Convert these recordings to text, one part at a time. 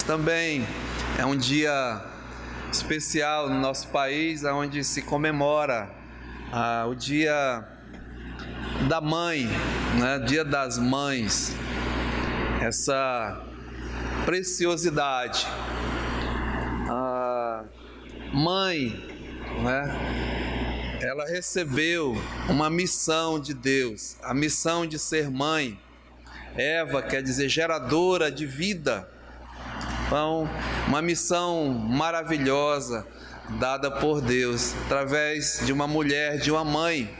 também é um dia especial no nosso país, onde se comemora o Dia da Mãe, né? Dia das Mães, essa preciosidade. A mãe, né? Ela recebeu uma missão de Deus, a missão de ser mãe. Eva quer dizer geradora de vida. Então, uma missão maravilhosa dada por Deus através de uma mulher, de uma mãe.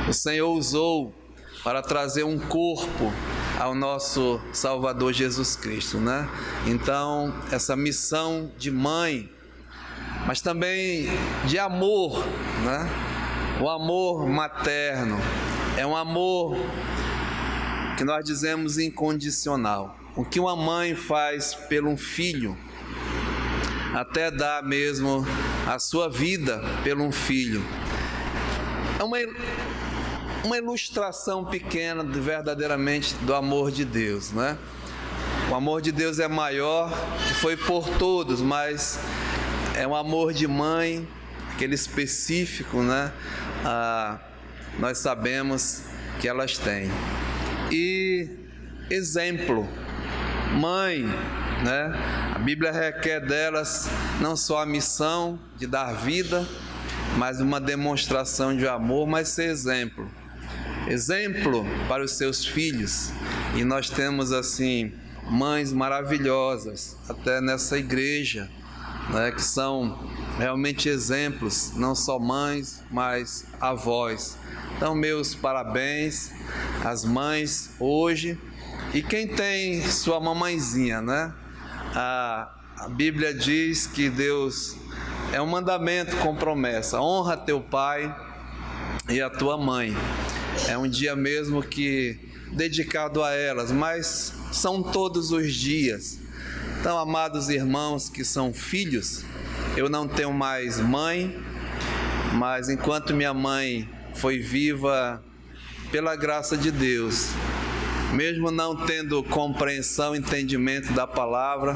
O Senhor usou para trazer um corpo ao nosso Salvador Jesus Cristo, né? Então, essa missão de mãe, mas também de amor, né? O amor materno é um amor que nós dizemos incondicional. O que uma mãe faz pelo filho, até dá mesmo a sua vida pelo filho. É uma ilustração pequena verdadeiramente do amor de Deus, né? O amor de Deus é maior, que foi por todos, mas é um amor de mãe, aquele específico, né? Nós sabemos que elas têm. E exemplo, mãe, né? A Bíblia requer delas não só a missão de dar vida, mas uma demonstração de amor, mas ser exemplo para os seus filhos. E nós temos assim mães maravilhosas até nessa igreja, né? Que são realmente exemplos, não só mães, mas avós. Então, meus parabéns às mães hoje. E quem tem sua mamãezinha, né? A Bíblia diz que Deus é um mandamento com promessa: honra teu pai e a tua mãe. É um dia mesmo que dedicado a elas, mas são todos os dias. Então, amados irmãos que são filhos, eu não tenho mais mãe, mas enquanto minha mãe foi viva, pela graça de Deus, mesmo não tendo compreensão, entendimento da palavra,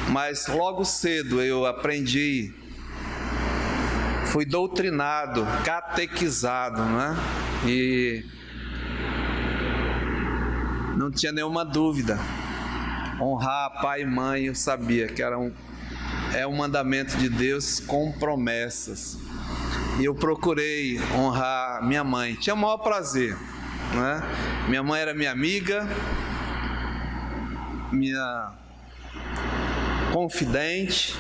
mas logo cedo eu aprendi, fui doutrinado, catequizado, né? E não tinha nenhuma dúvida, honrar pai e mãe, eu sabia que é um mandamento de Deus com promessas. E eu procurei honrar minha mãe, tinha o maior prazer, né? Minha mãe era minha amiga, minha confidente,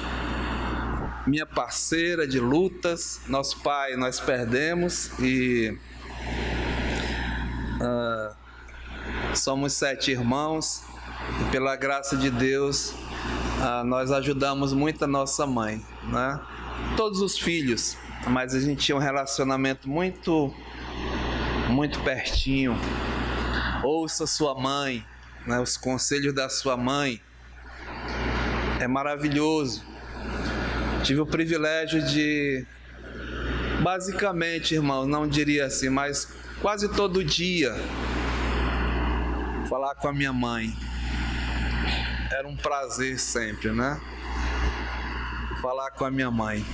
minha parceira de lutas. Nosso pai nós perdemos e somos 7 irmãos e pela graça de Deus nós ajudamos muito a nossa mãe, né? Todos os filhos, mas a gente tinha um relacionamento muito pertinho. Ouça sua mãe, né? Os conselhos da sua mãe é maravilhoso. Tive o privilégio de, basicamente, irmão, não diria assim, mas quase todo dia falar com a minha mãe. Era um prazer sempre, né? Falar com a minha mãe.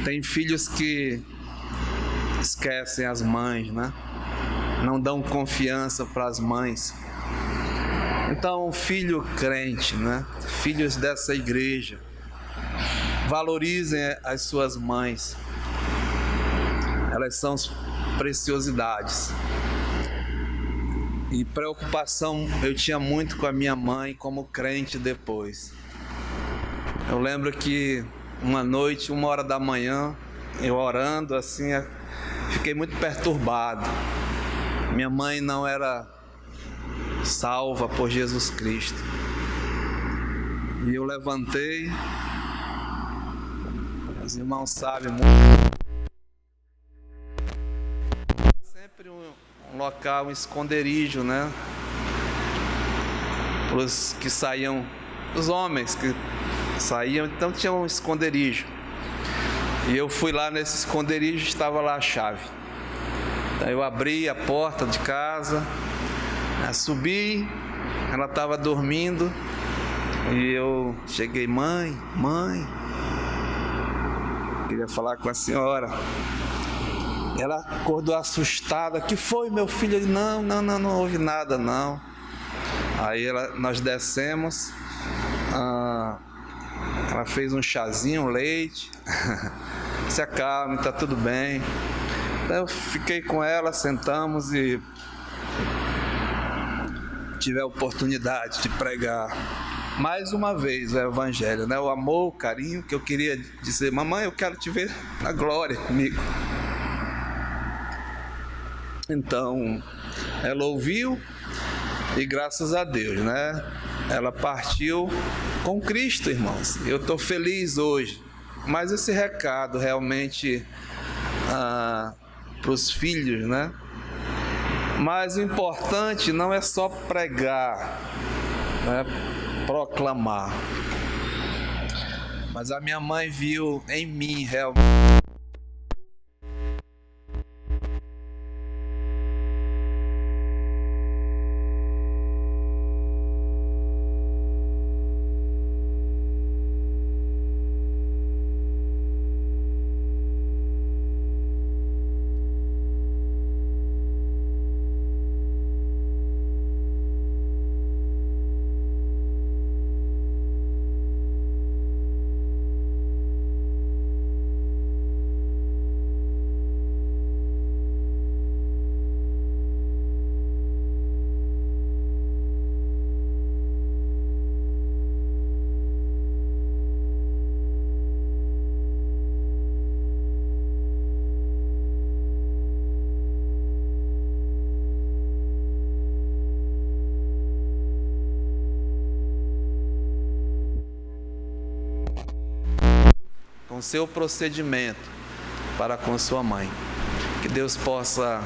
Tem filhos que esquecem as mães, né? Não dão confiança para as mães. Então, filho crente, né? Filhos dessa igreja, valorizem as suas mães. Elas são preciosidades. E preocupação eu tinha muito com a minha mãe como crente depois. Eu lembro que uma noite, 1h da manhã, eu orando assim, fiquei muito perturbado. Minha mãe não era salva por Jesus Cristo. E eu levantei, os irmãos sabem muito. Sempre um local, um esconderijo, né? Os que saíam, os homens que saíam, então tinha um esconderijo. E eu fui lá nesse esconderijo, estava lá a chave. Então eu abri a porta de casa, subi, ela estava dormindo, E eu cheguei, mãe, queria falar com a senhora. Ela acordou assustada. Que foi, meu filho? Ele, não houve nada, não. Aí nós descemos. Ela fez um chazinho, um leite. Se acalme, tá tudo bem. Então eu fiquei com ela, sentamos e tive a oportunidade de pregar mais uma vez o Evangelho, né? O amor, o carinho, que eu queria dizer, mamãe, eu quero te ver na glória comigo. Então, ela ouviu e graças a Deus, né? Ela partiu com Cristo, irmãos. Eu estou feliz hoje, mas esse recado realmente para os filhos, né? Mas o importante não é só pregar, né? Proclamar. Mas a minha mãe viu em mim realmente com seu procedimento para com sua mãe. Que Deus possa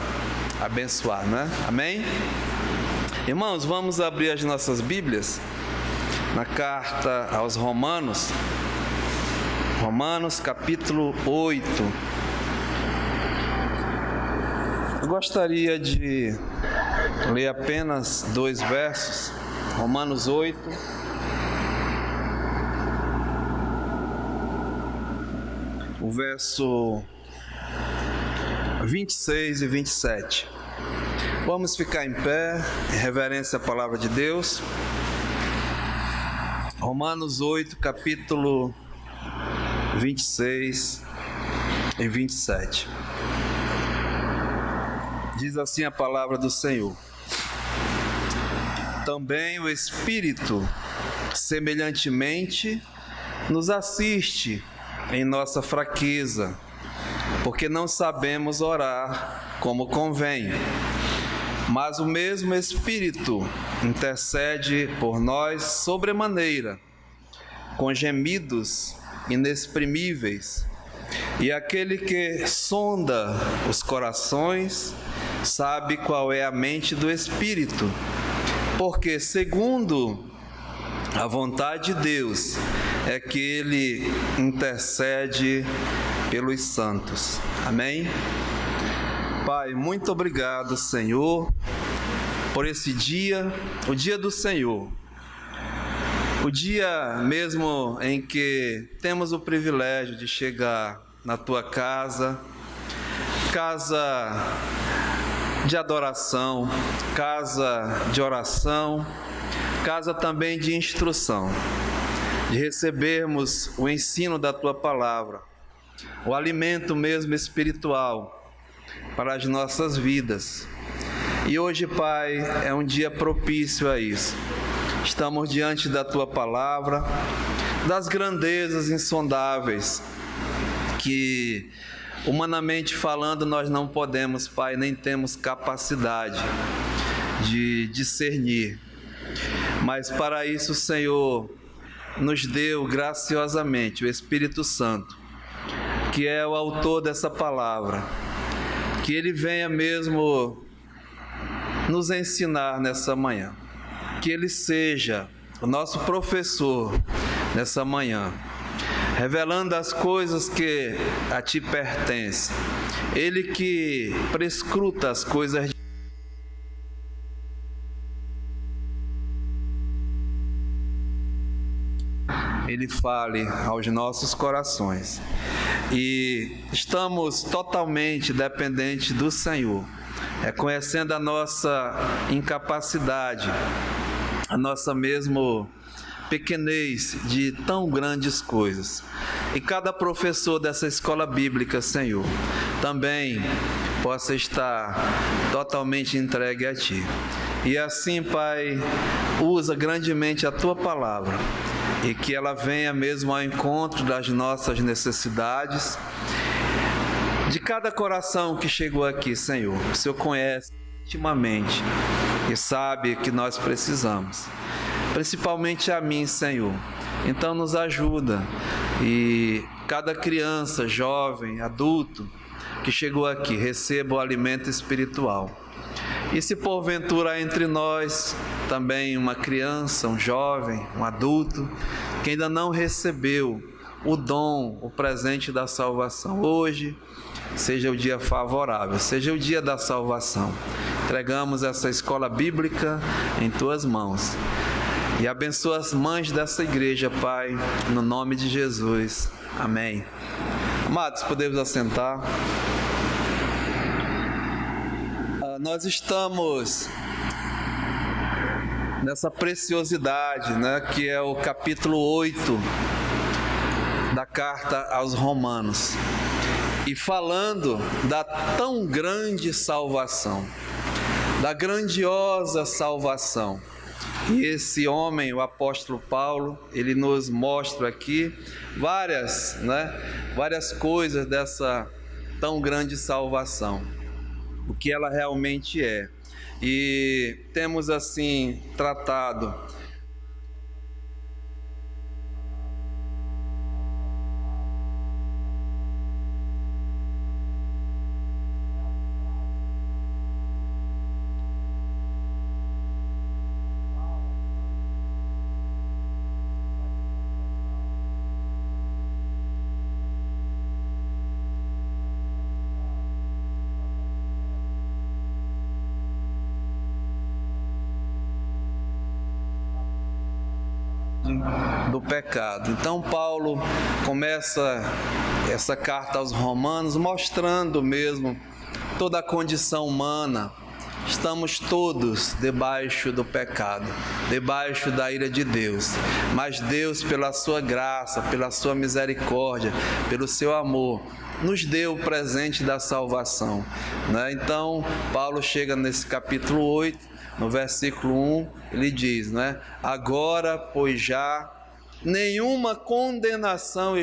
abençoar, né? Amém? Irmãos, vamos abrir as nossas Bíblias na carta aos Romanos. Romanos capítulo 8. Eu gostaria de ler apenas 2 versos. Romanos 8. O verso 26 e 27. Vamos ficar em pé, em reverência à palavra de Deus. Romanos 8, capítulo 26 e 27. Diz assim a palavra do Senhor: também o Espírito, semelhantemente, nos assiste em nossa fraqueza, porque não sabemos orar como convém. Mas o mesmo Espírito intercede por nós sobremaneira, com gemidos inexprimíveis. E aquele que sonda os corações sabe qual é a mente do Espírito, porque segundo a vontade de Deus é que Ele intercede pelos santos. Amém? Pai, muito obrigado, Senhor, por esse dia, o dia do Senhor. O dia mesmo em que temos o privilégio de chegar na Tua casa, casa de adoração, casa de oração, casa também de instrução, de recebermos o ensino da Tua palavra, o alimento mesmo espiritual para as nossas vidas. E hoje, Pai, é um dia propício a isso. Estamos diante da Tua palavra, das grandezas insondáveis que, humanamente falando, nós não podemos, Pai, nem temos capacidade de discernir. Mas para isso, o Senhor nos deu graciosamente o Espírito Santo, que é o autor dessa palavra, que Ele venha mesmo nos ensinar nessa manhã, que Ele seja o nosso professor nessa manhã, revelando as coisas que a Ti pertencem, Ele que prescruta as coisas de Ele fale aos nossos corações. E estamos totalmente dependentes do Senhor, reconhecendo a nossa incapacidade, a nossa mesmo pequenez de tão grandes coisas. E cada professor dessa escola bíblica, Senhor, também possa estar totalmente entregue a Ti. E assim, Pai, usa grandemente a Tua palavra e que ela venha mesmo ao encontro das nossas necessidades, de cada coração que chegou aqui, Senhor. O Senhor conhece intimamente e sabe que nós precisamos, principalmente a mim, Senhor. Então nos ajuda, e cada criança, jovem, adulto que chegou aqui receba o alimento espiritual. E se porventura entre nós também uma criança, um jovem, um adulto que ainda não recebeu o dom, o presente da salvação, hoje seja o dia favorável, seja o dia da salvação. Entregamos essa escola bíblica em Tuas mãos. E abençoa as mães dessa igreja, Pai, no nome de Jesus. Amém. Amados, podemos assentar. Nós estamos nessa preciosidade, né, que é o capítulo 8 da carta aos Romanos. E falando da tão grande salvação, da grandiosa salvação. E esse homem, o apóstolo Paulo, ele nos mostra aqui várias coisas dessa tão grande salvação, o que ela realmente é. E temos assim tratado do pecado. Então Paulo começa essa carta aos Romanos mostrando mesmo toda a condição humana. Estamos todos debaixo do pecado, debaixo da ira de Deus, mas Deus, pela sua graça, pela sua misericórdia, pelo seu amor, nos deu o presente da salvação, né? Então Paulo chega nesse capítulo 8, no versículo 1, ele diz, né? Agora, pois já nenhuma condenação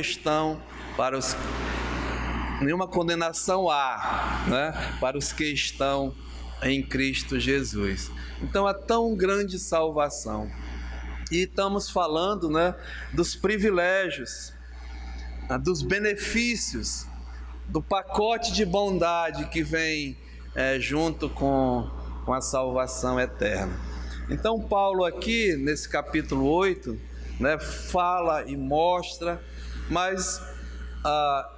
há, né, para os que estão em Cristo Jesus. Então, a tão grande salvação. E estamos falando, né, dos privilégios, dos benefícios, do pacote de bondade que vem junto com a salvação eterna. Então Paulo aqui, nesse capítulo 8, né, fala e mostra, mas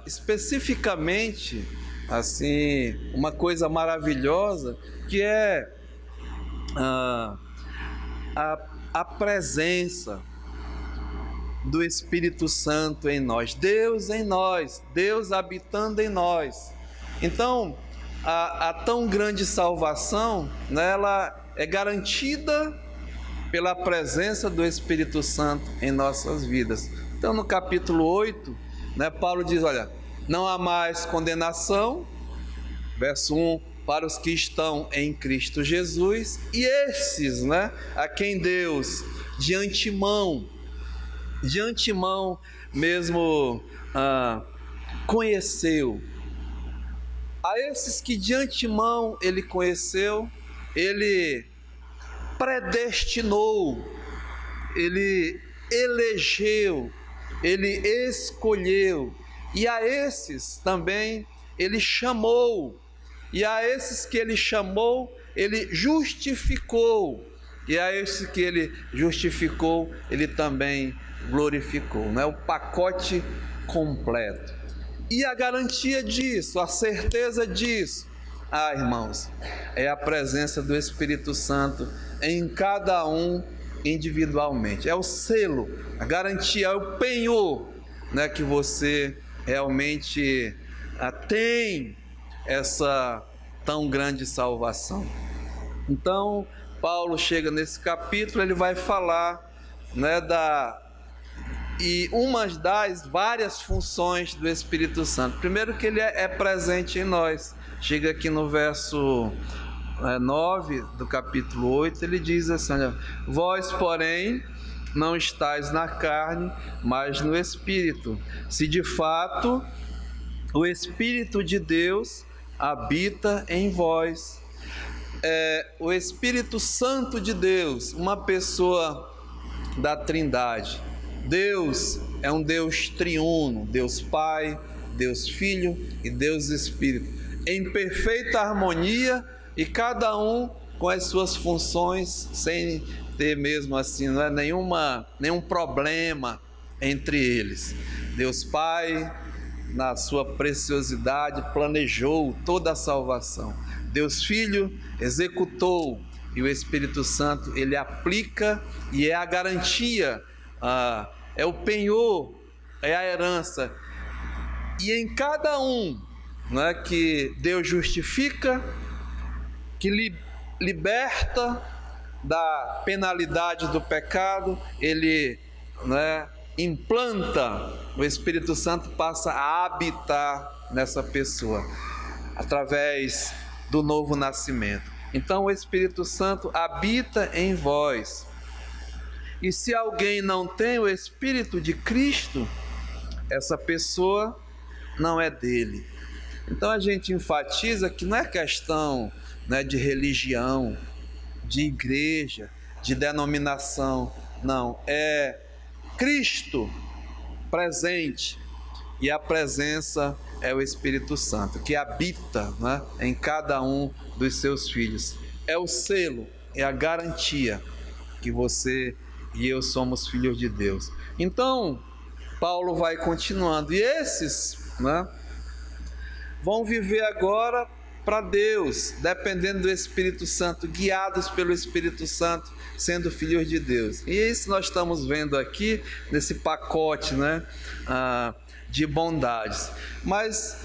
especificamente, assim, uma coisa maravilhosa, que é a presença do Espírito Santo em nós, Deus em nós, Deus habitando em nós. Então, a tão grande salvação, né, ela é garantida pela presença do Espírito Santo em nossas vidas. Então, no capítulo 8, né, Paulo diz, olha, não há mais condenação, verso 1, para os que estão em Cristo Jesus, e esses, né, a quem Deus de antemão mesmo conheceu, a esses que de antemão ele conheceu, ele predestinou, ele elegeu, ele escolheu, e a esses também ele chamou, e a esses que ele chamou, ele justificou, e a esses que ele justificou, ele também glorificou, né? O pacote completo. E a garantia disso, a certeza disso, irmãos, é a presença do Espírito Santo em cada um individualmente. É o selo, a garantia, é o penhor, né, que você realmente tem essa tão grande salvação. Então, Paulo chega nesse capítulo, ele vai falar, né, e uma das várias funções do Espírito Santo. Primeiro, que ele é presente em nós. Chega aqui no verso 9 do capítulo 8, ele diz assim: vós, porém, não estáis na carne, mas no Espírito, se de fato o Espírito de Deus habita em vós. O Espírito Santo de Deus, uma pessoa da Trindade. Deus é um Deus triuno, Deus Pai, Deus Filho e Deus Espírito, em perfeita harmonia, e cada um com as suas funções, sem ter mesmo assim, não é nenhum problema entre eles. Deus Pai, na sua preciosidade, planejou toda a salvação. Deus Filho executou, e o Espírito Santo, ele aplica, e é a garantia, é o penhor, é a herança. E em cada um, né, que Deus justifica, que liberta da penalidade do pecado, ele, né, implanta, o Espírito Santo passa a habitar nessa pessoa, através do novo nascimento. Então o Espírito Santo habita em vós. E se alguém não tem o Espírito de Cristo, essa pessoa não é dele. Então a gente enfatiza que não é questão, né, de religião, de igreja, de denominação. Não, é Cristo presente, e a presença é o Espírito Santo, que habita, né, em cada um dos seus filhos. É o selo, é a garantia que você e eu somos filhos de Deus. Então, Paulo vai continuando, e esses, né, vão viver agora para Deus, dependendo do Espírito Santo, guiados pelo Espírito Santo, sendo filhos de Deus. E isso nós estamos vendo aqui nesse pacote, né, de bondades. Mas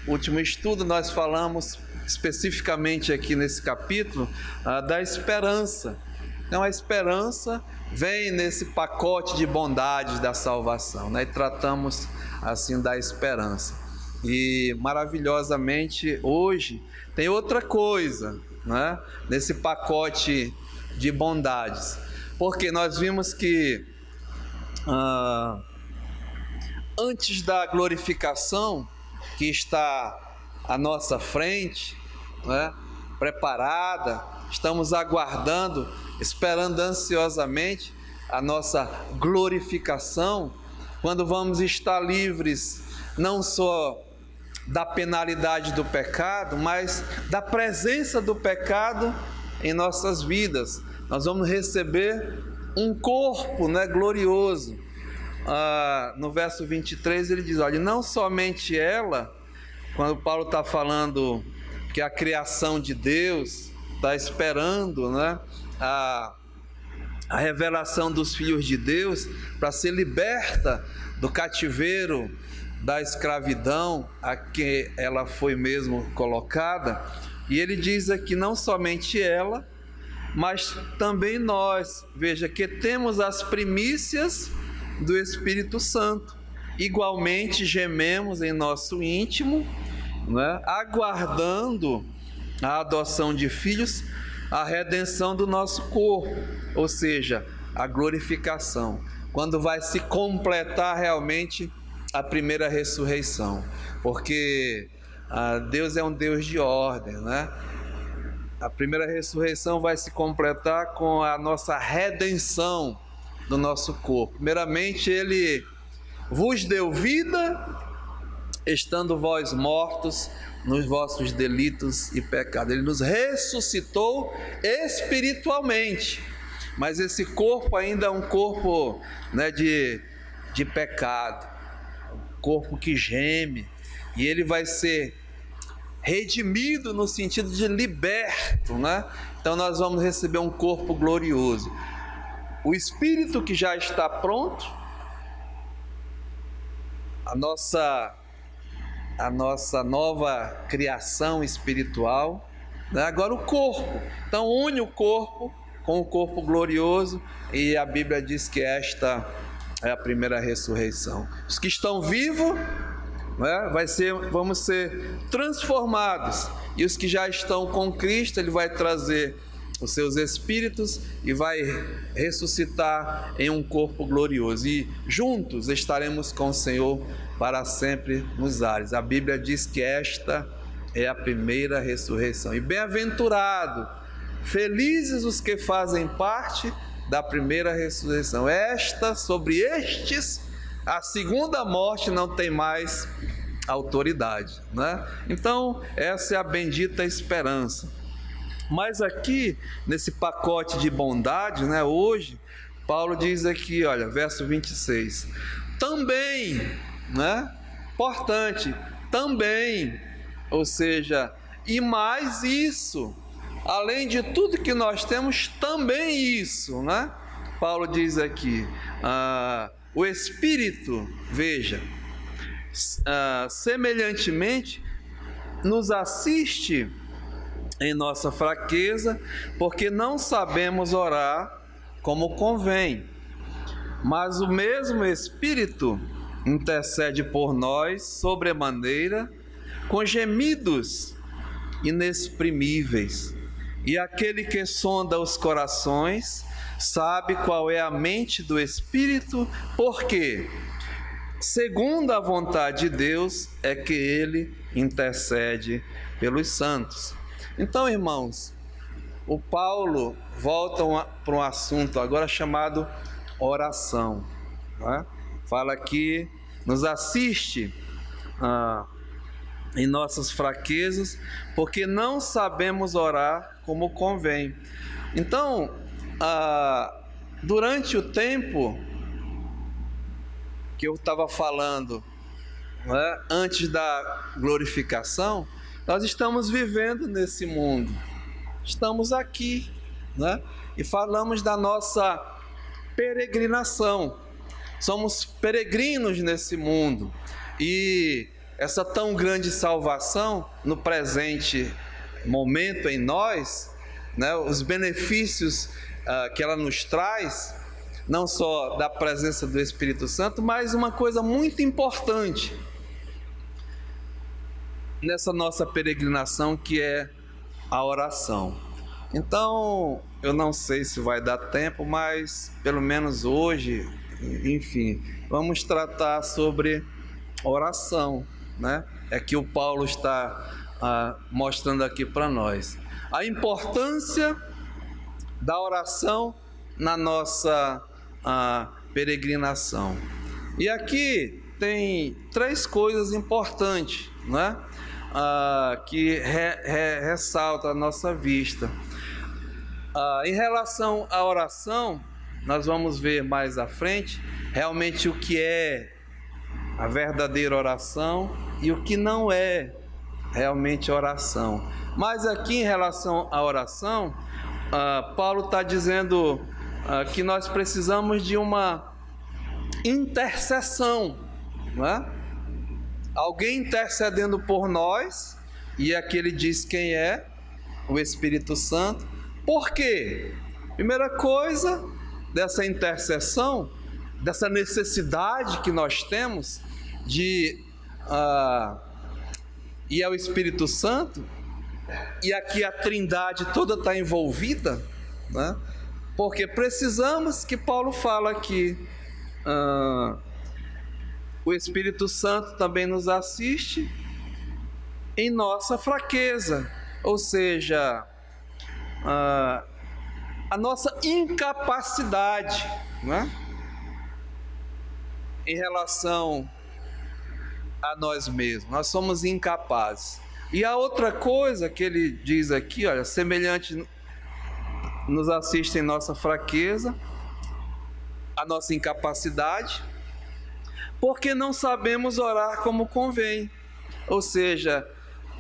último estudo nós falamos especificamente aqui nesse capítulo da esperança. Então a esperança vem nesse pacote de bondades da salvação, né? E tratamos assim da esperança. E maravilhosamente hoje tem outra coisa, né, nesse pacote de bondades, porque nós vimos que antes da glorificação, que está à nossa frente, né, preparada, estamos aguardando, esperando ansiosamente a nossa glorificação, quando vamos estar livres não só da penalidade do pecado, mas da presença do pecado em nossas vidas. Nós vamos receber um corpo, né, glorioso. No verso 23 ele diz, olha, não somente ela, quando Paulo está falando que a criação de Deus está esperando, né, a revelação dos filhos de Deus para ser liberta do cativeiro da escravidão a que ela foi mesmo colocada. E ele diz aqui, não somente ela, mas também nós, veja, que temos as primícias do Espírito Santo. Igualmente gememos em nosso íntimo, né, aguardando a adoção de filhos, a redenção do nosso corpo, ou seja, a glorificação, quando vai se completar realmente a primeira ressurreição, porque Deus é um Deus de ordem, né? A primeira ressurreição vai se completar com a nossa redenção do nosso corpo. Primeiramente, Ele vos deu vida, estando vós mortos nos vossos delitos e pecados. Ele nos ressuscitou espiritualmente, mas esse corpo ainda é um corpo, né, de pecado, corpo que geme, e ele vai ser redimido no sentido de liberto, né? Então nós vamos receber um corpo glorioso. O espírito que já está pronto, a nossa nova criação espiritual, né? Agora o corpo. Então une o corpo com o corpo glorioso, e a Bíblia diz que esta é a primeira ressurreição. Os que estão vivos, né, vamos ser transformados, e os que já estão com Cristo, Ele vai trazer os seus espíritos e vai ressuscitar em um corpo glorioso, e juntos estaremos com o Senhor para sempre nos ares. A Bíblia diz que esta é a primeira ressurreição, e bem-aventurado, felizes os que fazem parte da primeira ressurreição. Sobre estes, a segunda morte não tem mais autoridade, né? Então, essa é a bendita esperança. Mas aqui, nesse pacote de bondade, né, hoje, Paulo diz aqui, olha, verso 26, também, né, importante, também, ou seja, e mais isso, além de tudo que nós temos, também isso, né? Paulo diz aqui, o Espírito, veja, semelhantemente, nos assiste em nossa fraqueza, porque não sabemos orar como convém, mas o mesmo Espírito intercede por nós sobremaneira, com gemidos inexprimíveis. E aquele que sonda os corações sabe qual é a mente do Espírito, porque, segundo a vontade de Deus, é que Ele intercede pelos santos. Então, irmãos, o Paulo volta para um assunto agora chamado oração, né? Fala que nos assiste em nossas fraquezas, porque não sabemos orar como convém. Então, durante o tempo que eu estava falando, né, antes da glorificação, nós estamos vivendo nesse mundo, estamos aqui, né, e falamos da nossa peregrinação. Somos peregrinos nesse mundo, e essa tão grande salvação no presente momento em nós, né, os benefícios que ela nos traz, não só da presença do Espírito Santo, mas uma coisa muito importante nessa nossa peregrinação, que é a oração. Então, eu não sei se vai dar tempo, mas pelo menos hoje, enfim, vamos tratar sobre oração, né? É que o Paulo está mostrando aqui para nós a importância da oração na nossa peregrinação. E aqui tem 3 coisas importantes, né? Que ressalta a nossa vista. Em relação à oração, nós vamos ver mais à frente realmente o que é a verdadeira oração e o que não é realmente oração. Mas aqui, em relação à oração, Paulo está dizendo que nós precisamos de uma intercessão, né? Alguém intercedendo por nós, e aqui ele diz quem é: o Espírito Santo. Por quê? Primeira coisa dessa intercessão, dessa necessidade que nós temos de ir ao Espírito Santo, e aqui a Trindade toda está envolvida, né? Porque precisamos, que Paulo fala aqui, o Espírito Santo também nos assiste em nossa fraqueza, ou seja, a nossa incapacidade, né, em relação a nós mesmos. Nós somos incapazes. E a outra coisa que ele diz aqui, olha, semelhante nos assiste em nossa fraqueza, a nossa incapacidade, porque não sabemos orar como convém, ou seja,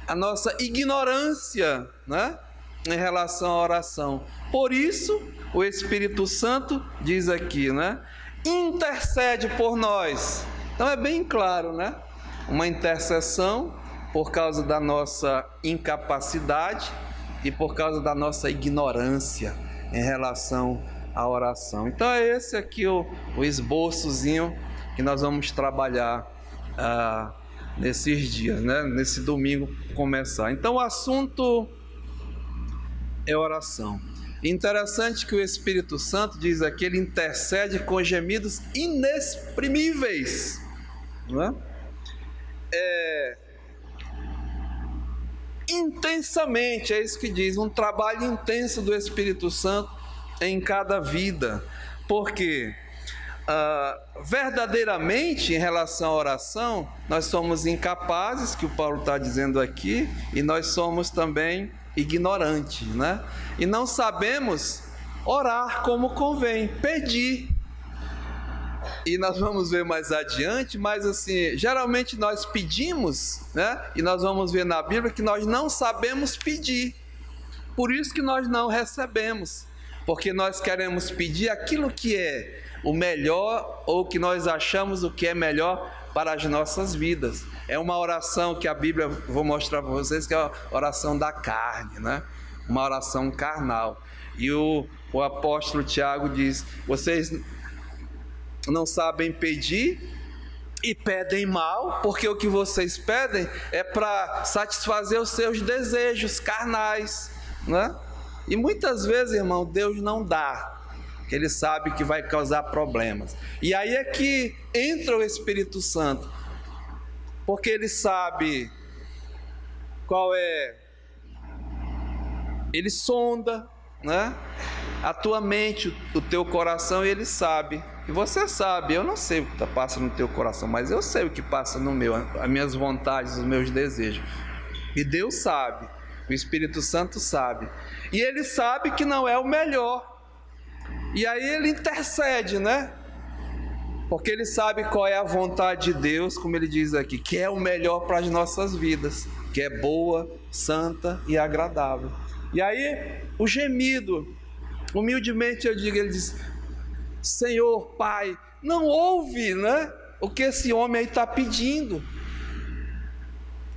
a nossa ignorância, né, em relação à oração. Por isso, o Espírito Santo diz aqui, né? Intercede por nós. Então é bem claro, né? Uma intercessão por causa da nossa incapacidade e por causa da nossa ignorância em relação à oração. Então é esse aqui o esboçozinho que nós vamos trabalhar nesses dias, né? Nesse domingo começar. Então o assunto é oração. Interessante que o Espírito Santo diz aqui, ele intercede com gemidos inexprimíveis, não é? Intensamente, é isso que diz, um trabalho intenso do Espírito Santo em cada vida, porque verdadeiramente em relação à oração, nós somos incapazes, que o Paulo está dizendo aqui, e nós somos também ignorantes, né? E não sabemos orar como convém, pedir. E nós vamos ver mais adiante, mas assim, geralmente nós pedimos, né? E nós vamos ver na Bíblia que nós não sabemos pedir. Por isso que nós não recebemos, porque nós queremos pedir aquilo que é o melhor, ou que nós achamos o que é melhor para as nossas vidas. É uma oração que a Bíblia, vou mostrar para vocês, que é a oração da carne, né? Uma oração carnal. E o apóstolo Tiago diz: vocês não sabem pedir e pedem mal, porque o que vocês pedem é para satisfazer os seus desejos carnais, né? E muitas vezes, irmão, Deus não dá, que Ele sabe que vai causar problemas. E aí é que entra o Espírito Santo, porque Ele sabe qual é, Ele sonda, né? A tua mente, o teu coração, e Ele sabe. E você sabe, eu não sei o que passa no teu coração, mas eu sei o que passa no meu, as minhas vontades, os meus desejos. E Deus sabe, o Espírito Santo sabe. E Ele sabe que não é o melhor. E aí Ele intercede, né? Porque Ele sabe qual é a vontade de Deus, como Ele diz aqui, que é o melhor para as nossas vidas, que é boa, santa e agradável. E aí o gemido, humildemente eu digo, ele diz: Senhor, Pai, não ouve, né, o que esse homem aí está pedindo.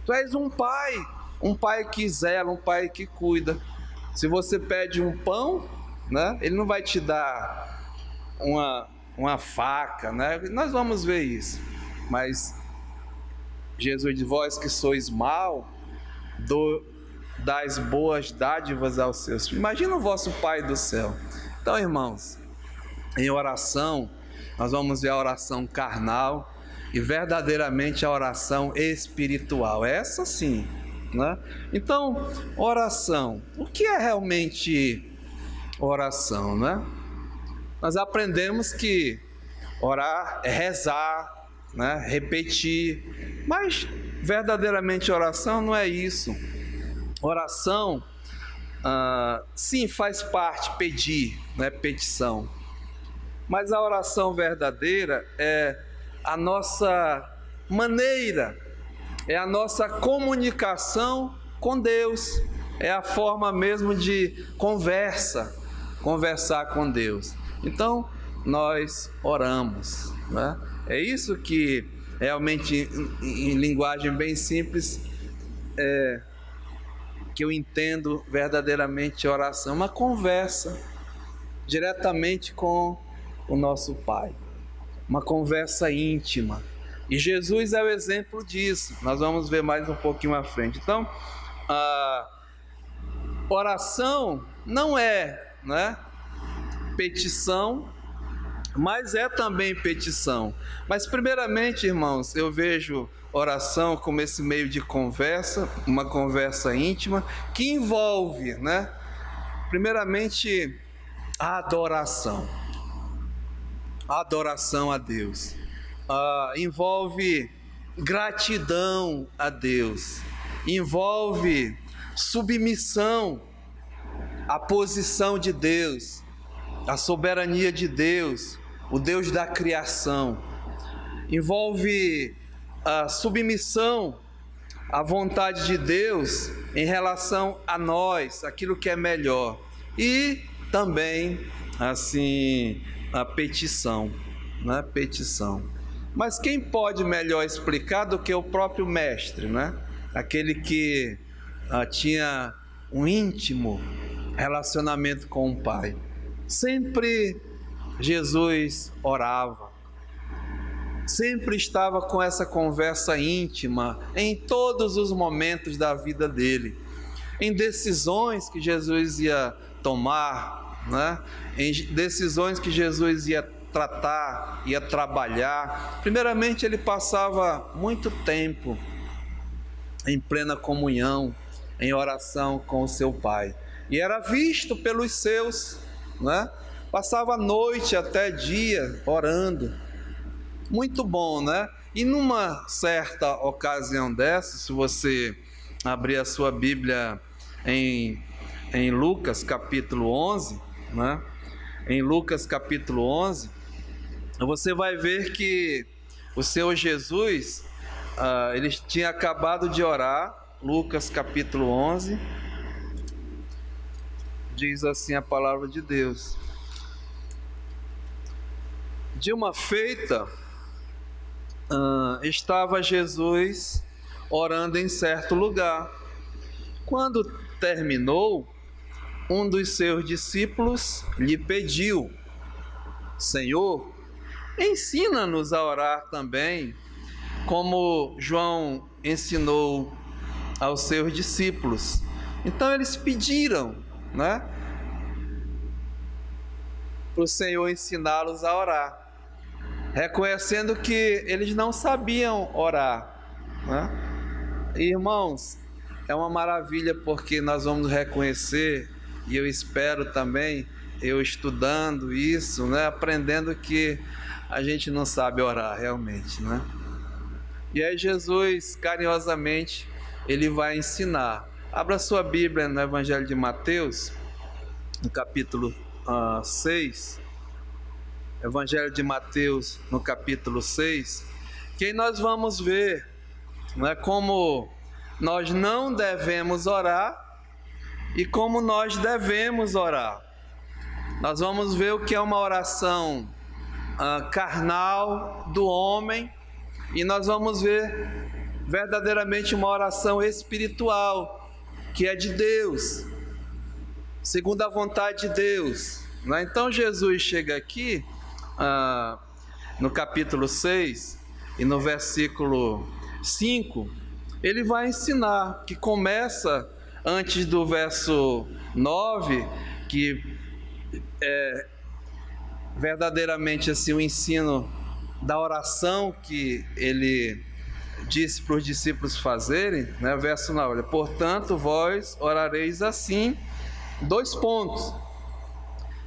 Tu és um pai que zela, um pai que cuida. Se você pede um pão, né, Ele não vai te dar uma faca, né? Nós vamos ver isso. Mas Jesus diz: vós que sois mau, dais boas dádivas aos seus filhos. Imagina o vosso Pai do céu. Então, irmãos, em oração, nós vamos ver a oração carnal e verdadeiramente a oração espiritual. Essa sim, né? Então, oração. O que é realmente oração, né? Nós aprendemos que orar é rezar, né? Repetir, mas verdadeiramente oração não é isso. Oração, sim, faz parte, pedir, não é petição. Mas a oração verdadeira é a nossa maneira, é a nossa comunicação com Deus, é a forma mesmo de conversar com Deus. Então, nós oramos, né? É isso que realmente, em linguagem bem simples, que eu entendo verdadeiramente oração, uma conversa diretamente com o nosso Pai, uma conversa íntima. E Jesus é o exemplo disso. Nós vamos ver mais um pouquinho à frente. Então, a oração não é, né, petição, mas é também petição. Mas primeiramente, irmãos, eu vejo oração como esse meio de conversa, uma conversa íntima, que envolve, né, primeiramente, a adoração a Deus, envolve gratidão a Deus, envolve submissão à posição de Deus, à soberania de Deus, o Deus da criação, envolve a submissão a vontade de Deus em relação a nós, aquilo que é melhor, e também, assim, a petição, né? Petição. Mas quem pode melhor explicar do que o próprio mestre, né? Aquele que tinha um íntimo relacionamento com o Pai. Sempre Jesus orava, sempre estava com essa conversa íntima em todos os momentos da vida dele, em decisões que Jesus ia tomar, né? Em decisões que Jesus ia tratar, ia trabalhar. Primeiramente, ele passava muito tempo em plena comunhão, em oração com o seu Pai, e era visto pelos seus, né? Passava noite até dia orando. Muito bom, né? E numa certa ocasião dessa, se você abrir a sua Bíblia em Lucas capítulo 11, né? Em Lucas capítulo 11, você vai ver que o Senhor Jesus, ele tinha acabado de orar. Lucas capítulo 11, diz assim a palavra de Deus: de uma feita, estava Jesus orando em certo lugar. Quando terminou, um dos seus discípulos lhe pediu: Senhor, ensina-nos a orar também, como João ensinou aos seus discípulos. Então eles pediram, né, para o Senhor ensiná-los a orar, reconhecendo que eles não sabiam orar, né? Irmãos, é uma maravilha, porque nós vamos reconhecer, e eu espero também, eu estudando isso, né, aprendendo que a gente não sabe orar realmente, né? E aí Jesus, carinhosamente, ele vai ensinar. Abra sua Bíblia no Evangelho de Mateus, no capítulo 6, Evangelho de Mateus, no capítulo 6, que aí nós vamos ver, né, como nós não devemos orar e como nós devemos orar. Nós vamos ver o que é uma oração carnal do homem, e nós vamos ver verdadeiramente uma oração espiritual, que é de Deus, segundo a vontade de Deus, né? Então Jesus chega aqui no capítulo 6 e no versículo 5, ele vai ensinar, que começa antes do verso 9, que é verdadeiramente assim o ensino da oração que ele disse para os discípulos fazerem, né? Verso 9, portanto vós orareis assim, dois pontos,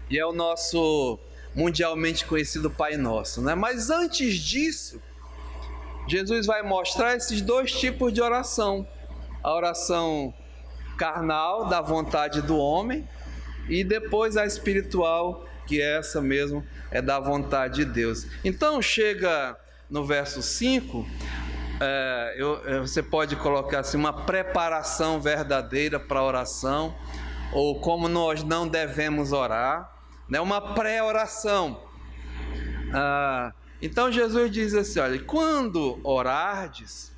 e é o nosso mundialmente conhecido Pai Nosso, né? Mas antes disso, Jesus vai mostrar esses dois tipos de oração: a oração carnal, da vontade do homem, e depois a espiritual, que é essa mesmo, é da vontade de Deus. Então chega no verso 5, você pode colocar assim, uma preparação verdadeira para a oração, ou como nós não devemos orar, né? Uma pré-oração. Então Jesus diz assim: olha, quando orardes,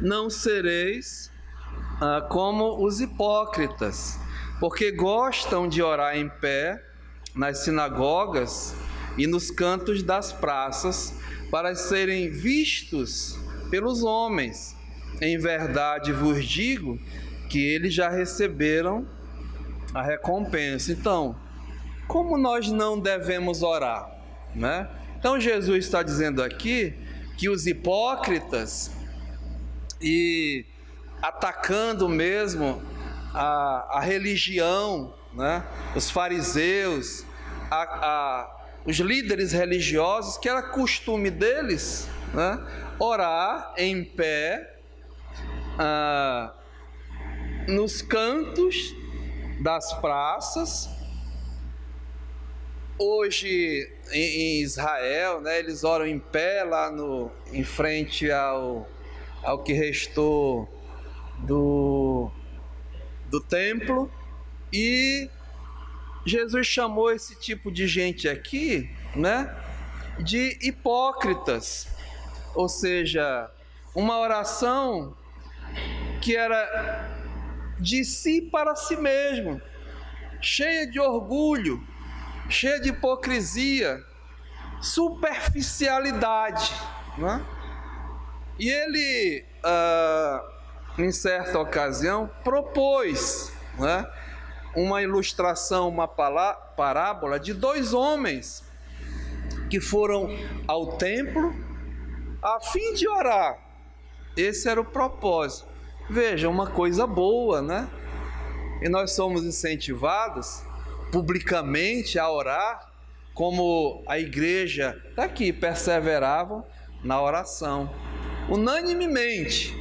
não sereis como os hipócritas, porque gostam de orar em pé nas sinagogas e nos cantos das praças, para serem vistos pelos homens. Em verdade vos digo que eles já receberam a recompensa. Então, como nós não devemos orar, né? Então Jesus está dizendo aqui que os hipócritas, e atacando mesmo a religião, né? Os fariseus, os líderes religiosos, que era costume deles, né? Orar em pé nos cantos das praças. Hoje em Israel, né, eles oram em pé lá em frente ao que restou do templo, e Jesus chamou esse tipo de gente aqui, né, de hipócritas, ou seja, uma oração que era de si para si mesmo, cheia de orgulho, cheia de hipocrisia, superficialidade, né? E ele, em certa ocasião, propôs, né, uma ilustração, uma parábola de dois homens que foram ao templo a fim de orar. Esse era o propósito. Veja, uma coisa boa, né? E nós somos incentivados publicamente a orar, como a igreja daqui perseveravam na oração. Unanimemente,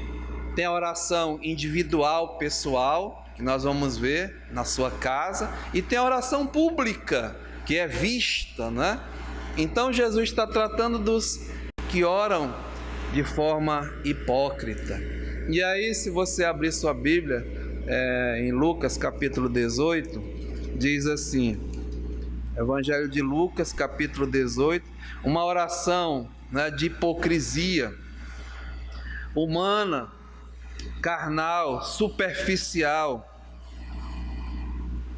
tem a oração individual, pessoal, que nós vamos ver na sua casa, e tem a oração pública, que é vista, né? Então Jesus está tratando dos que oram de forma hipócrita. E aí, se você abrir sua Bíblia, em Lucas capítulo 18, diz assim, Evangelho de Lucas capítulo 18, uma oração, né, de hipocrisia humana, carnal, superficial.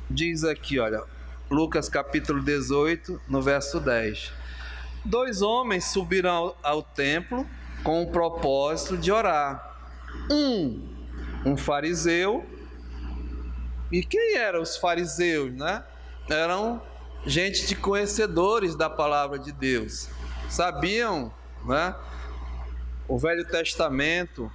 Diz aqui, olha, Lucas capítulo 18, no verso 10. Dois homens subiram ao templo com o propósito de orar. Um fariseu. E quem eram os fariseus, né? Eram gente de conhecedores da palavra de Deus. Sabiam, né, o Velho Testamento,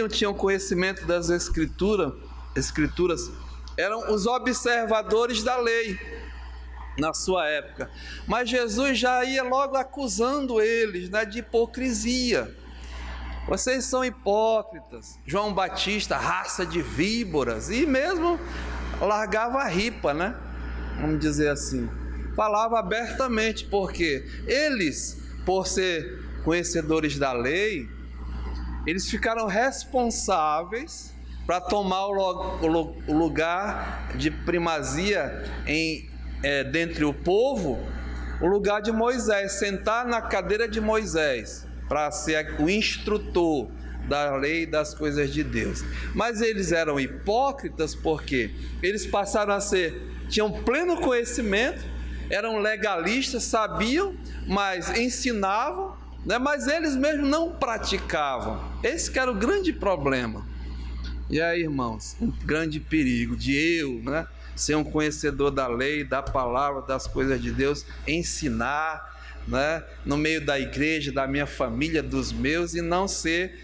tinham conhecimento das escrituras, eram os observadores da lei na sua época. Mas Jesus já ia logo acusando eles, né, de hipocrisia. Vocês são hipócritas. João Batista, raça de víboras, e mesmo largava a ripa, né? Vamos dizer assim. Falava abertamente, porque eles, por ser conhecedores da lei, eles ficaram responsáveis para tomar o lugar de primazia dentre o povo, o lugar de Moisés, sentar na cadeira de Moisés, para ser o instrutor da lei e das coisas de Deus. Mas eles eram hipócritas porque eles passaram a tinham pleno conhecimento, eram legalistas, sabiam, mas ensinavam, né? Mas eles mesmos não praticavam. Esse que era o grande problema. E aí, irmãos, um grande perigo de eu, né, ser um conhecedor da lei, da palavra, das coisas de Deus, ensinar, né, no meio da igreja, da minha família, dos meus, e não ser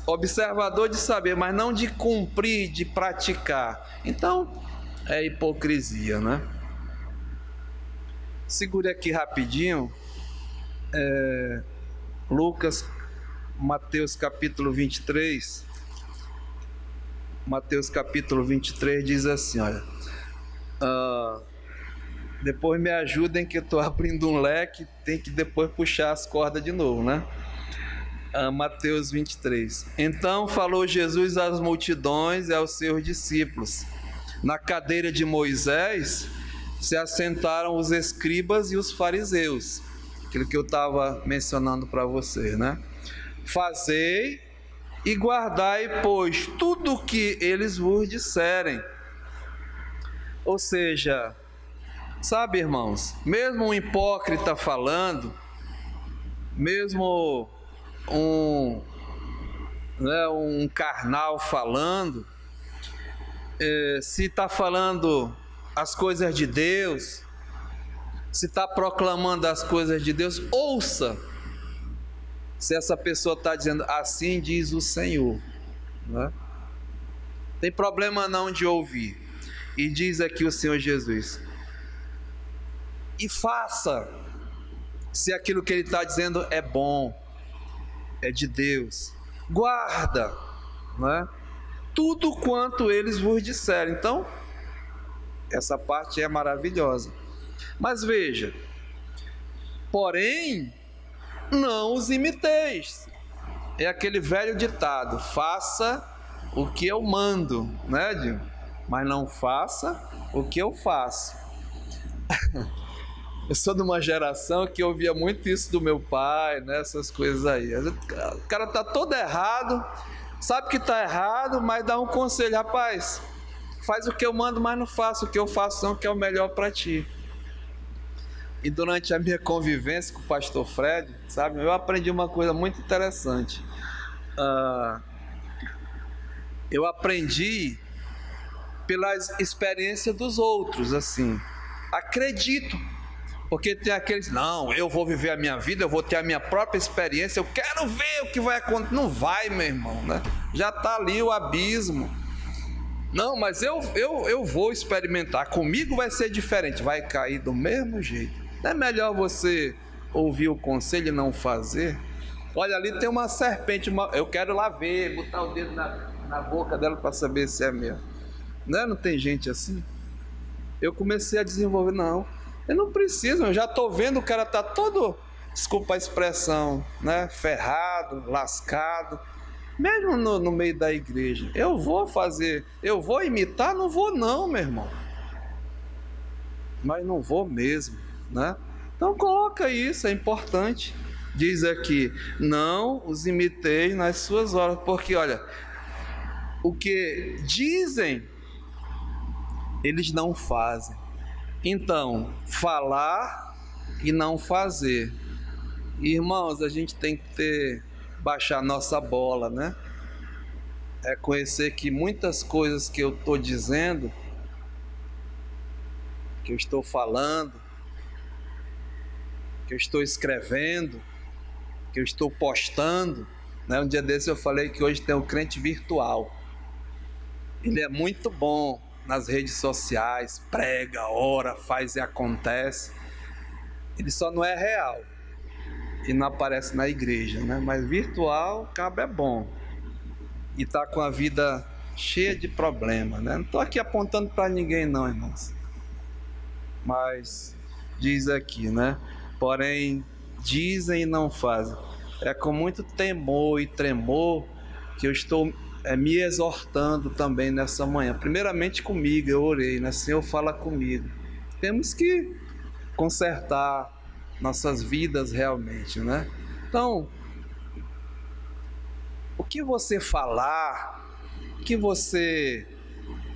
observador de saber, mas não de cumprir, de praticar. Então, é hipocrisia, né? Segure aqui rapidinho, Mateus capítulo 23. Mateus capítulo 23 diz assim, olha, depois me ajudem que eu estou abrindo um leque, tem que depois puxar as cordas de novo, né? Mateus 23. Então falou Jesus às multidões e aos seus discípulos. Na cadeira de Moisés se assentaram os escribas e os fariseus, aquilo que eu estava mencionando para vocês, né? Fazei e guardai, pois, tudo o que eles vos disserem. Ou seja, sabe, irmãos, mesmo um hipócrita falando, mesmo um carnal falando, se está falando as coisas de Deus, se está proclamando as coisas de Deus, ouça. Se essa pessoa está dizendo, assim diz o Senhor, né? Tem problema não de ouvir. E diz aqui o Senhor Jesus, e faça, se aquilo que ele está dizendo é bom, é de Deus, guarda, né, tudo quanto eles vos disserem. Então, essa parte é maravilhosa. Mas veja, porém, não os imiteis. É aquele velho ditado: faça o que eu mando, né, Dinho? Mas não faça o que eu faço. Eu sou de uma geração que ouvia muito isso do meu pai, né, essas coisas aí. O cara tá todo errado, sabe que tá errado, mas dá um conselho: rapaz, faz o que eu mando, mas não faça o que eu faço não, que é o melhor para ti. E durante a minha convivência com o pastor Fred, sabe, eu aprendi uma coisa muito interessante. Eu aprendi pelas experiências dos outros, assim. Acredito. Porque tem aqueles: não, eu vou viver a minha vida, eu vou ter a minha própria experiência, eu quero ver o que vai acontecer. Não vai, meu irmão, né? Já está ali o abismo. Não, mas eu vou experimentar, comigo vai ser diferente, vai cair do mesmo jeito. Não é melhor você ouvir o conselho e não fazer? Olha, ali tem uma serpente, eu quero lá ver, botar o dedo na boca dela para saber se é mesmo. Não tem gente assim? Eu comecei a desenvolver: não, eu não preciso, eu já estou vendo, o cara está todo, desculpa a expressão, né, ferrado, lascado, mesmo no meio da igreja. Eu vou fazer, eu vou imitar? Não vou não, meu irmão. Mas não vou mesmo, né? Então coloca isso, é importante. Diz aqui: não os imitei nas suas obras, porque olha, o que dizem, eles não fazem. Então, falar e não fazer. Irmãos, a gente tem que baixar nossa bola, né? É conhecer que muitas coisas que eu estou dizendo, que eu estou falando, que eu estou escrevendo, que eu estou postando, né? Um dia desse eu falei que hoje tem o crente virtual. Ele é muito bom nas redes sociais, prega, ora, faz e acontece. Ele só não é real e não aparece na igreja, né? Mas virtual, o cabo é bom e tá com a vida cheia de problemas, né? Não estou aqui apontando para ninguém não, irmãos, mas diz aqui, né? Porém dizem e não fazem. É com muito temor e tremor que eu estou me exortando também nessa manhã. Primeiramente comigo, eu orei, né? Senhor, fala comigo. Temos que consertar nossas vidas realmente, né? Então, o que você falar, o que você,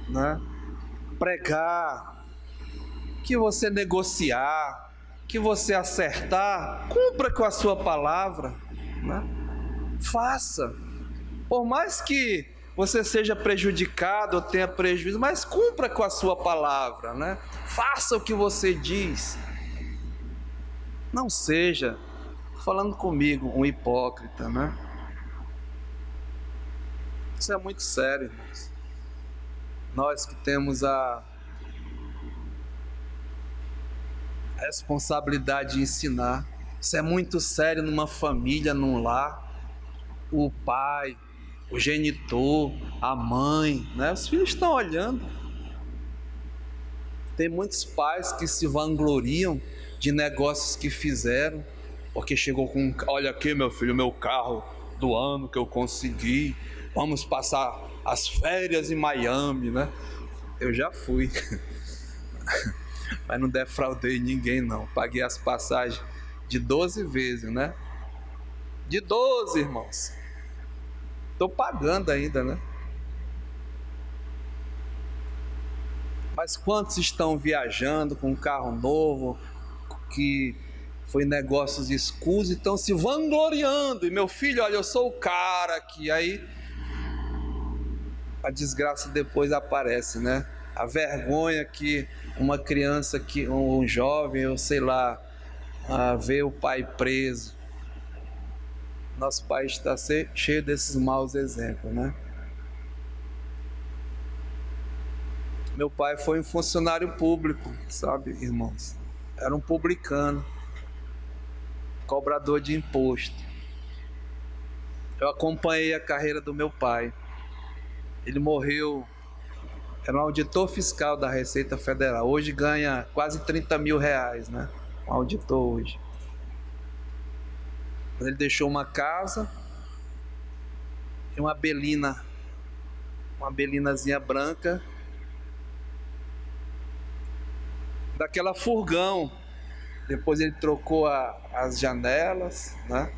né, pregar, o que você negociar, o que você acertar, cumpra com a sua palavra, né? Faça. Por mais que você seja prejudicado ou tenha prejuízo, mas cumpra com a sua palavra, né? Faça o que você diz. Não seja, falando comigo, um hipócrita, né? Isso é muito sério, irmãos. Nós que temos a responsabilidade de ensinar. Isso é muito sério numa família, num lar. O pai, o genitor, a mãe, né? Os filhos estão olhando. Tem muitos pais que se vangloriam de negócios que fizeram, porque chegou com: olha aqui, meu filho, meu carro do ano que eu consegui, vamos passar as férias em Miami, né? Eu já fui, mas não defraudei ninguém não, paguei as passagens de 12 vezes, né? De 12, irmãos. Estou pagando ainda, né? Mas quantos estão viajando com um carro novo, que foi negócios escusos, e estão se vangloriando? E meu filho, olha, eu sou o cara aqui. Aí a desgraça depois aparece, né? A vergonha que uma criança, que um jovem, ou sei lá, vê o pai preso. Nosso país está cheio desses maus exemplos, né? Meu pai foi um funcionário público, sabe, irmãos? Era um publicano, cobrador de imposto. Eu acompanhei a carreira do meu pai. Ele morreu, era um auditor fiscal da Receita Federal. Hoje ganha quase 30 mil reais, né? Um auditor hoje. Ele deixou uma casa, e uma belinazinha branca, daquela furgão. Depois ele trocou as janelas, né,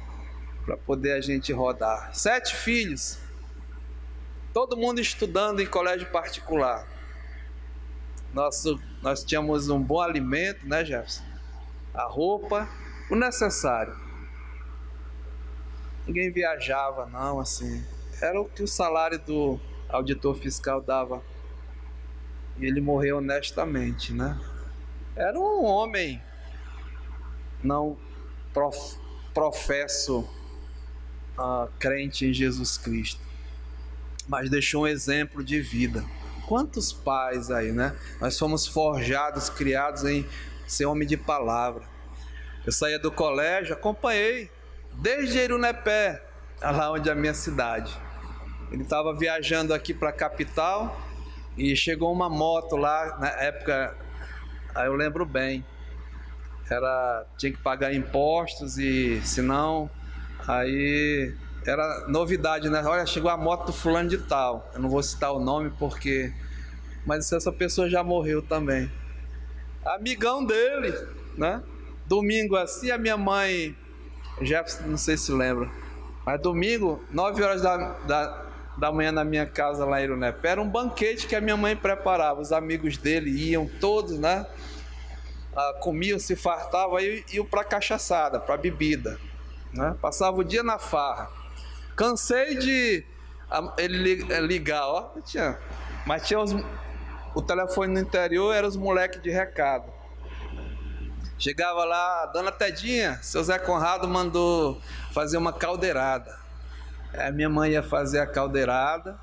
para poder a gente rodar. 7 filhos, todo mundo estudando em colégio particular. Nós tínhamos um bom alimento, né, Jefferson? A roupa, o necessário. Ninguém viajava, não, assim. Era o que o salário do auditor fiscal dava. E ele morreu honestamente, né? Era um homem, não professo crente em Jesus Cristo, mas deixou um exemplo de vida. Quantos pais aí, né? Nós fomos forjados, criados em ser homem de palavra. Eu saía do colégio, acompanhei desde Irunepé, lá onde é a minha cidade. Ele estava viajando aqui para a capital e chegou uma moto lá, na época, aí eu lembro bem, tinha que pagar impostos e senão, aí era novidade, né? Olha, chegou a moto do fulano de tal. Eu não vou citar o nome porque... mas essa pessoa já morreu também. Amigão dele, né? Domingo assim, a minha mãe... Jefferson, não sei se lembra, mas domingo, 9 horas da manhã na minha casa lá em Irunepé, era um banquete que a minha mãe preparava. Os amigos dele iam todos, né? Comiam, se fartavam, aí iam para cachaçada, para bebida, né? Passava o dia na farra. Cansei de ele ligar, ó, mas tinha o telefone no interior, eram os moleques de recado. Chegava lá, dona Tedinha, seu Zé Conrado mandou fazer uma caldeirada. A minha mãe ia fazer a caldeirada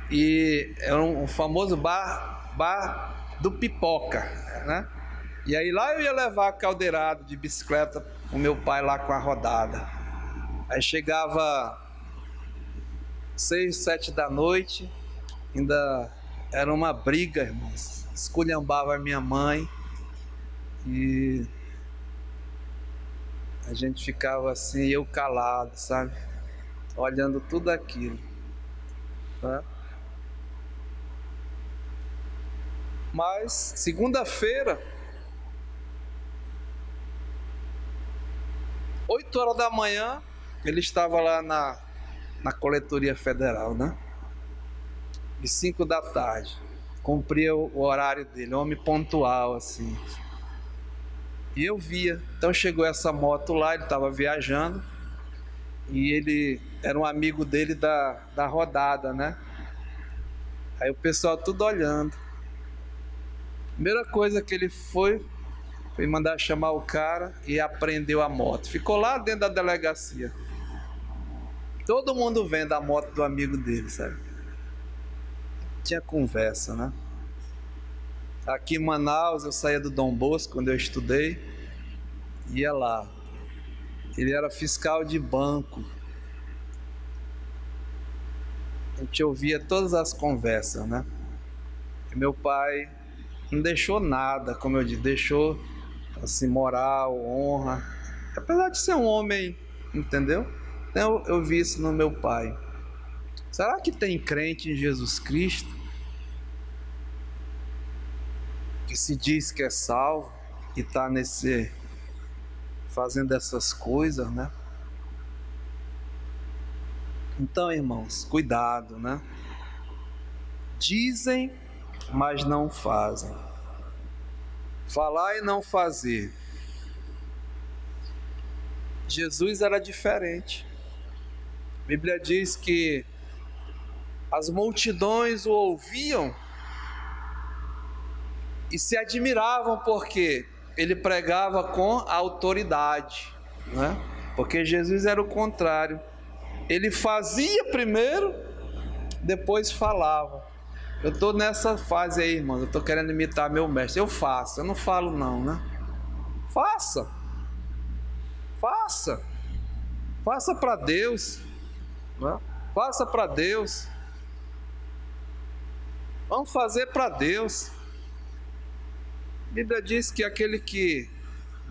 e era um famoso bar do Pipoca, né? E aí lá eu ia levar a caldeirada de bicicleta, o meu pai lá com a rodada. Aí chegava 6, 7 da noite, ainda era uma briga, irmãos. Esculhambava a minha mãe e a gente ficava assim, eu calado, sabe? Olhando tudo aquilo, tá? Mas segunda-feira, 8 horas da manhã, ele estava lá na coletoria federal, né? E 5 da tarde, cumpria o horário dele, homem pontual, assim. E eu via, então chegou essa moto lá, ele estava viajando, e ele era um amigo dele da rodada, né? Aí o pessoal tudo olhando. Primeira coisa que ele foi mandar chamar o cara e apreendeu a moto. Ficou lá dentro da delegacia. Todo mundo vendo a moto do amigo dele, sabe? Tinha conversa, né? Aqui em Manaus, eu saía do Dom Bosco quando eu estudei, ia lá. Ele era fiscal de banco. A gente ouvia todas as conversas, né? E meu pai não deixou nada, como eu disse, deixou assim, moral, honra. Apesar de ser um homem, entendeu? Então eu vi isso no meu pai. Será que tem crente em Jesus Cristo que se diz que é salvo e está fazendo essas coisas, né? Então, irmãos, cuidado, né? Dizem, mas não fazem. Falar e não fazer. Jesus era diferente. A Bíblia diz que as multidões o ouviam e se admiravam porque ele pregava com autoridade, né? Porque Jesus era o contrário. Ele fazia primeiro, depois falava. Eu estou nessa fase aí, irmão. Eu estou querendo imitar meu mestre. Eu faço, eu não falo não, né? Faça. Faça. Faça para Deus, né? Faça para Deus. Vamos fazer para Deus. A Bíblia diz que aquele que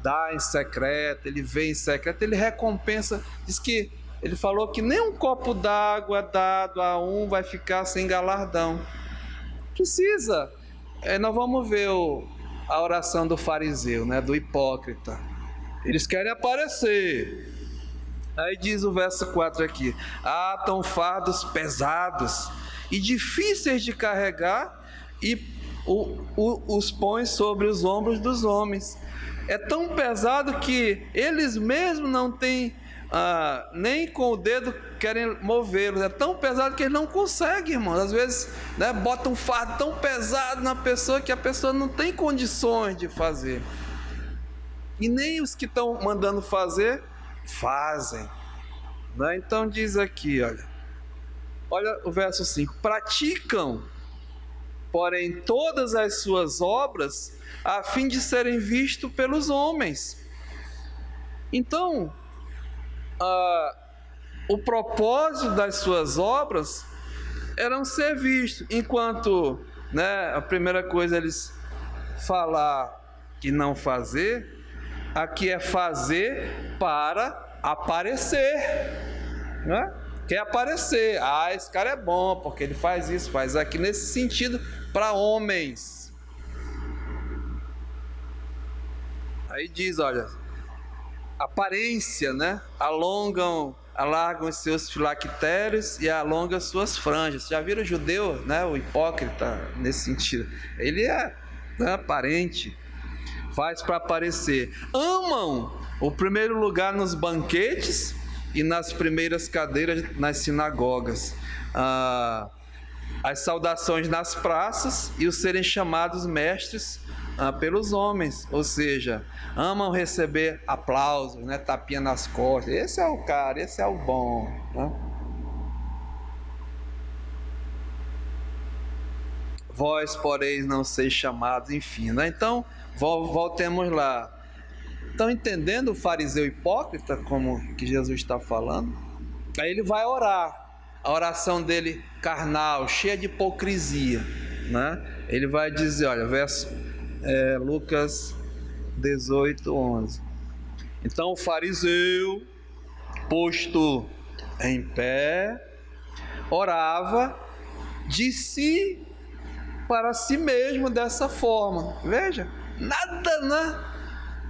dá em secreto, ele vê em secreto, ele recompensa. Diz que Ele falou que nem um copo d'água dado a um vai ficar sem galardão. Precisa. Nós vamos ver a oração do fariseu, né, do hipócrita. Eles querem aparecer. Aí diz o verso 4 aqui: atam fardos pesados e difíceis de carregar e os põem sobre os ombros dos homens. É tão pesado que eles mesmos não têm, nem com o dedo querem movê-los. É tão pesado que eles não conseguem, irmãos. Às vezes, né, botam um fardo tão pesado na pessoa que a pessoa não tem condições de fazer. E nem os que estão mandando fazer, fazem. Né? Então diz aqui, olha o verso 5: praticam, porém, todas as suas obras a fim de serem vistos pelos homens. Então, o propósito das suas obras eram ser vistos, enquanto, né, a primeira coisa eles falar e não fazer, aqui é fazer para aparecer, né? Quer aparecer, esse cara é bom porque ele faz isso, faz aquilo, nesse sentido, para homens. Aí diz, olha, aparência, né? Alargam os seus filactérios e alongam as suas franjas. Já viram o judeu, né? O hipócrita, nesse sentido. Ele é, né, aparente, faz para aparecer. Amam o primeiro lugar nos banquetes e nas primeiras cadeiras nas sinagogas. As saudações nas praças e os serem chamados mestres pelos homens, ou seja, amam receber aplausos, né, tapinha nas costas. Esse é o cara, esse é o bom, né? Vós, porém, não seis chamados, enfim, né? Então, voltemos lá. Estão entendendo o fariseu hipócrita, como que Jesus está falando? Aí ele vai orar. A oração dele carnal, cheia de hipocrisia, né? Ele vai dizer, olha, Lucas 18, 11. Então o fariseu, posto em pé, orava de si para si mesmo dessa forma. Veja, nada, né,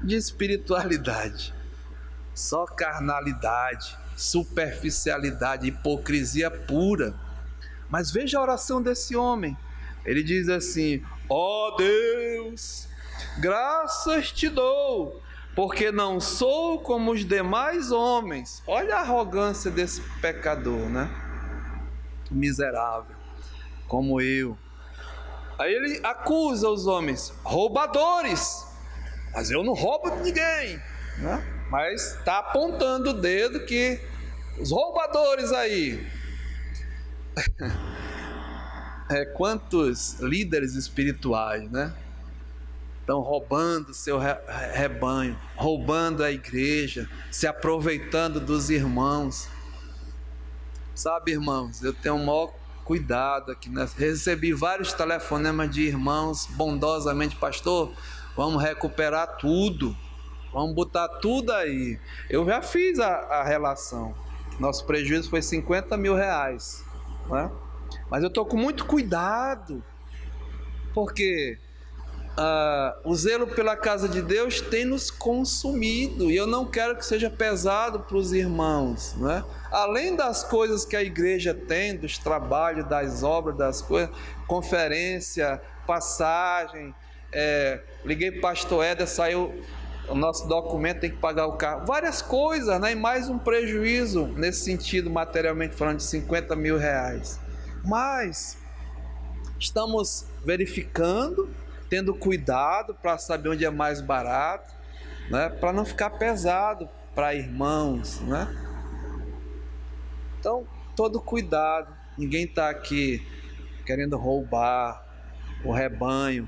de espiritualidade, só carnalidade, superficialidade, hipocrisia pura. Mas veja a oração desse homem. Ele diz assim: ó Deus, graças te dou, porque não sou como os demais homens. Olha a arrogância desse pecador, né? Miserável, como eu. Aí ele acusa os homens, roubadores. Mas eu não roubo de ninguém, né? Mas está apontando o dedo que os roubadores aí. Quantos líderes espirituais, né? Estão roubando seu rebanho, roubando a igreja, se aproveitando dos irmãos. Sabe, irmãos, eu tenho o maior cuidado aqui, né? Recebi vários telefonemas de irmãos bondosamente: pastor, vamos recuperar tudo, vamos botar tudo aí. Eu já fiz a relação, nosso prejuízo foi 50 mil reais, né? Mas eu estou com muito cuidado, porque o zelo pela casa de Deus tem nos consumido, e eu não quero que seja pesado para os irmãos, né? Além das coisas que a igreja tem, dos trabalhos, das obras, das coisas, conferência, passagem, liguei para o pastor Éder, saiu o nosso documento, tem que pagar o carro, várias coisas, né? E mais um prejuízo nesse sentido, materialmente falando, de 50 mil reais. Mas estamos verificando, tendo cuidado para saber onde é mais barato, né? Para não ficar pesado para irmãos, né? Então, todo cuidado. Ninguém está aqui querendo roubar o rebanho,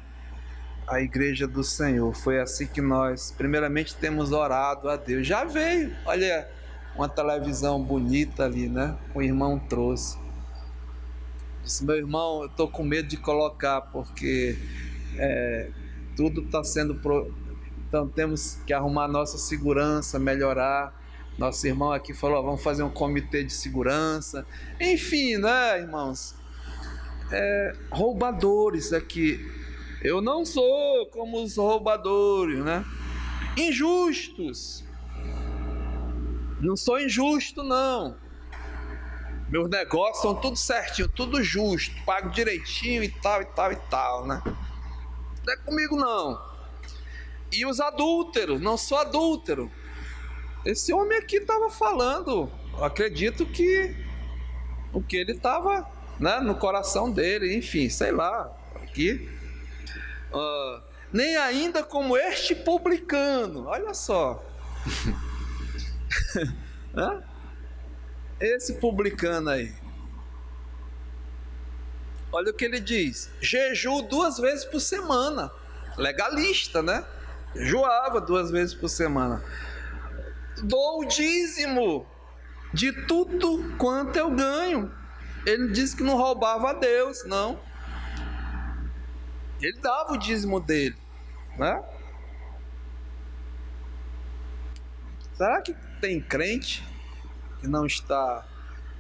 a igreja do Senhor. Foi assim que nós, primeiramente, temos orado a Deus. Já veio, olha, uma televisão bonita ali, né? O irmão trouxe. Disse: meu irmão, eu estou com medo de colocar, porque tudo está sendo... Então temos que arrumar nossa segurança, melhorar. Nosso irmão aqui falou, ó, vamos fazer um comitê de segurança. Enfim, né, irmãos? Roubadores aqui. Eu não sou como os roubadores, né? Injustos. Não sou injusto, não. Meus negócios são tudo certinho, tudo justo, pago direitinho e tal, e tal, e tal, né? Não é comigo, não. E os adúlteros, não sou adúltero. Esse homem aqui estava falando, eu acredito que o que ele estava, né, no coração dele, enfim, sei lá, aqui. Nem ainda como este publicano, olha só. Esse publicano aí, olha o que ele diz: jejuo 2 vezes por semana, legalista, né? Jejuava 2 vezes por semana, dou o dízimo de tudo quanto eu ganho. Ele disse que não roubava a Deus, não. Ele dava o dízimo dele, né? Será que tem crente que não está,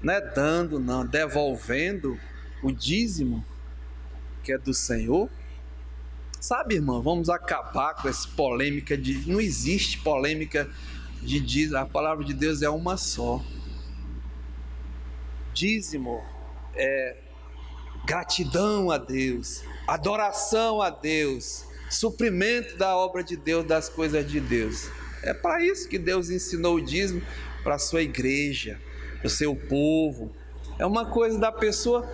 né, dando, não, devolvendo o dízimo que é do Senhor? Sabe, irmão, vamos acabar com essa polêmica de... Não existe polêmica de dízimo, a palavra de Deus é uma só. Dízimo é gratidão a Deus, adoração a Deus, suprimento da obra de Deus, das coisas de Deus. É para isso que Deus ensinou o dízimo para a sua igreja, para o seu povo. É uma coisa da pessoa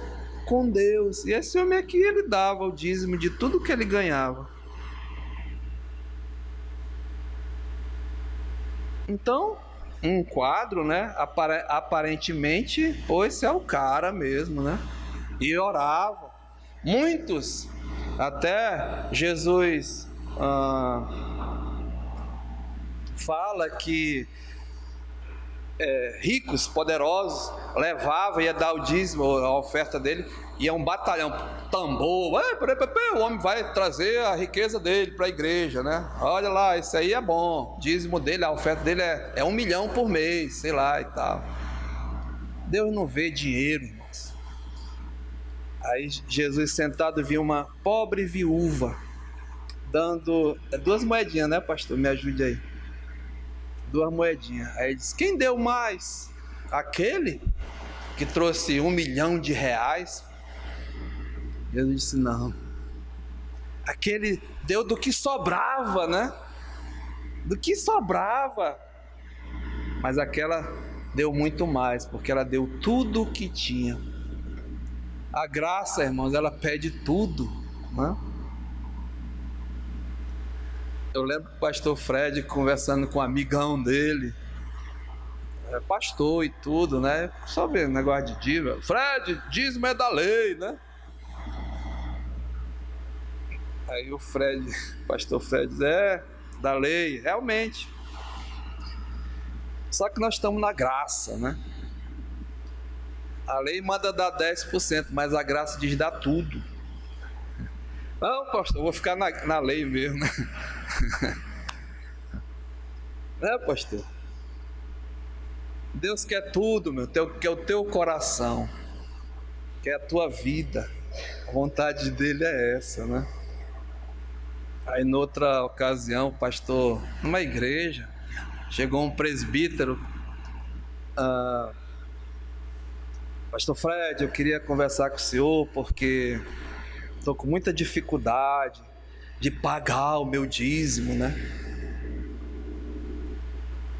com Deus. E esse homem aqui, ele dava o dízimo de tudo que ele ganhava. Então, um quadro, né? Aparentemente, pô, esse é o cara mesmo, né? E orava. Muitos, até Jesus fala que ricos, poderosos, levava, ia dar o dízimo, a oferta dele, ia um batalhão, tambor, o homem vai trazer a riqueza dele para a igreja, né? Olha lá, isso aí é bom, dízimo dele, a oferta dele é 1 milhão por mês, sei lá e tal. Deus não vê dinheiro, irmãos. Aí Jesus sentado viu uma pobre viúva dando 2 moedinhas, né, pastor? Me ajude aí. 2 moedinhas. Aí ele disse: quem deu mais? Aquele que trouxe 1 milhão de reais? Jesus disse: não. Aquele deu do que sobrava, né? Do que sobrava. Mas aquela deu muito mais, porque ela deu tudo o que tinha. A graça, irmãos, ela pede tudo, né? Eu lembro do pastor Fred conversando com um amigão dele, pastor e tudo, né? Só ver negócio de dízimo. Fred, dízimo é da lei, né? Aí o pastor Fred diz: da lei, realmente. Só que nós estamos na graça, né? A lei manda dar 10%, mas a graça diz dar tudo. Não, pastor, eu vou ficar na lei mesmo, né? Pastor? Deus quer tudo, quer o teu coração, quer a tua vida. A vontade dele é essa, né? Aí, noutra ocasião, pastor, numa igreja, chegou um presbítero. Pastor Fred, eu queria conversar com o senhor porque estou com muita dificuldade de pagar o meu dízimo, né?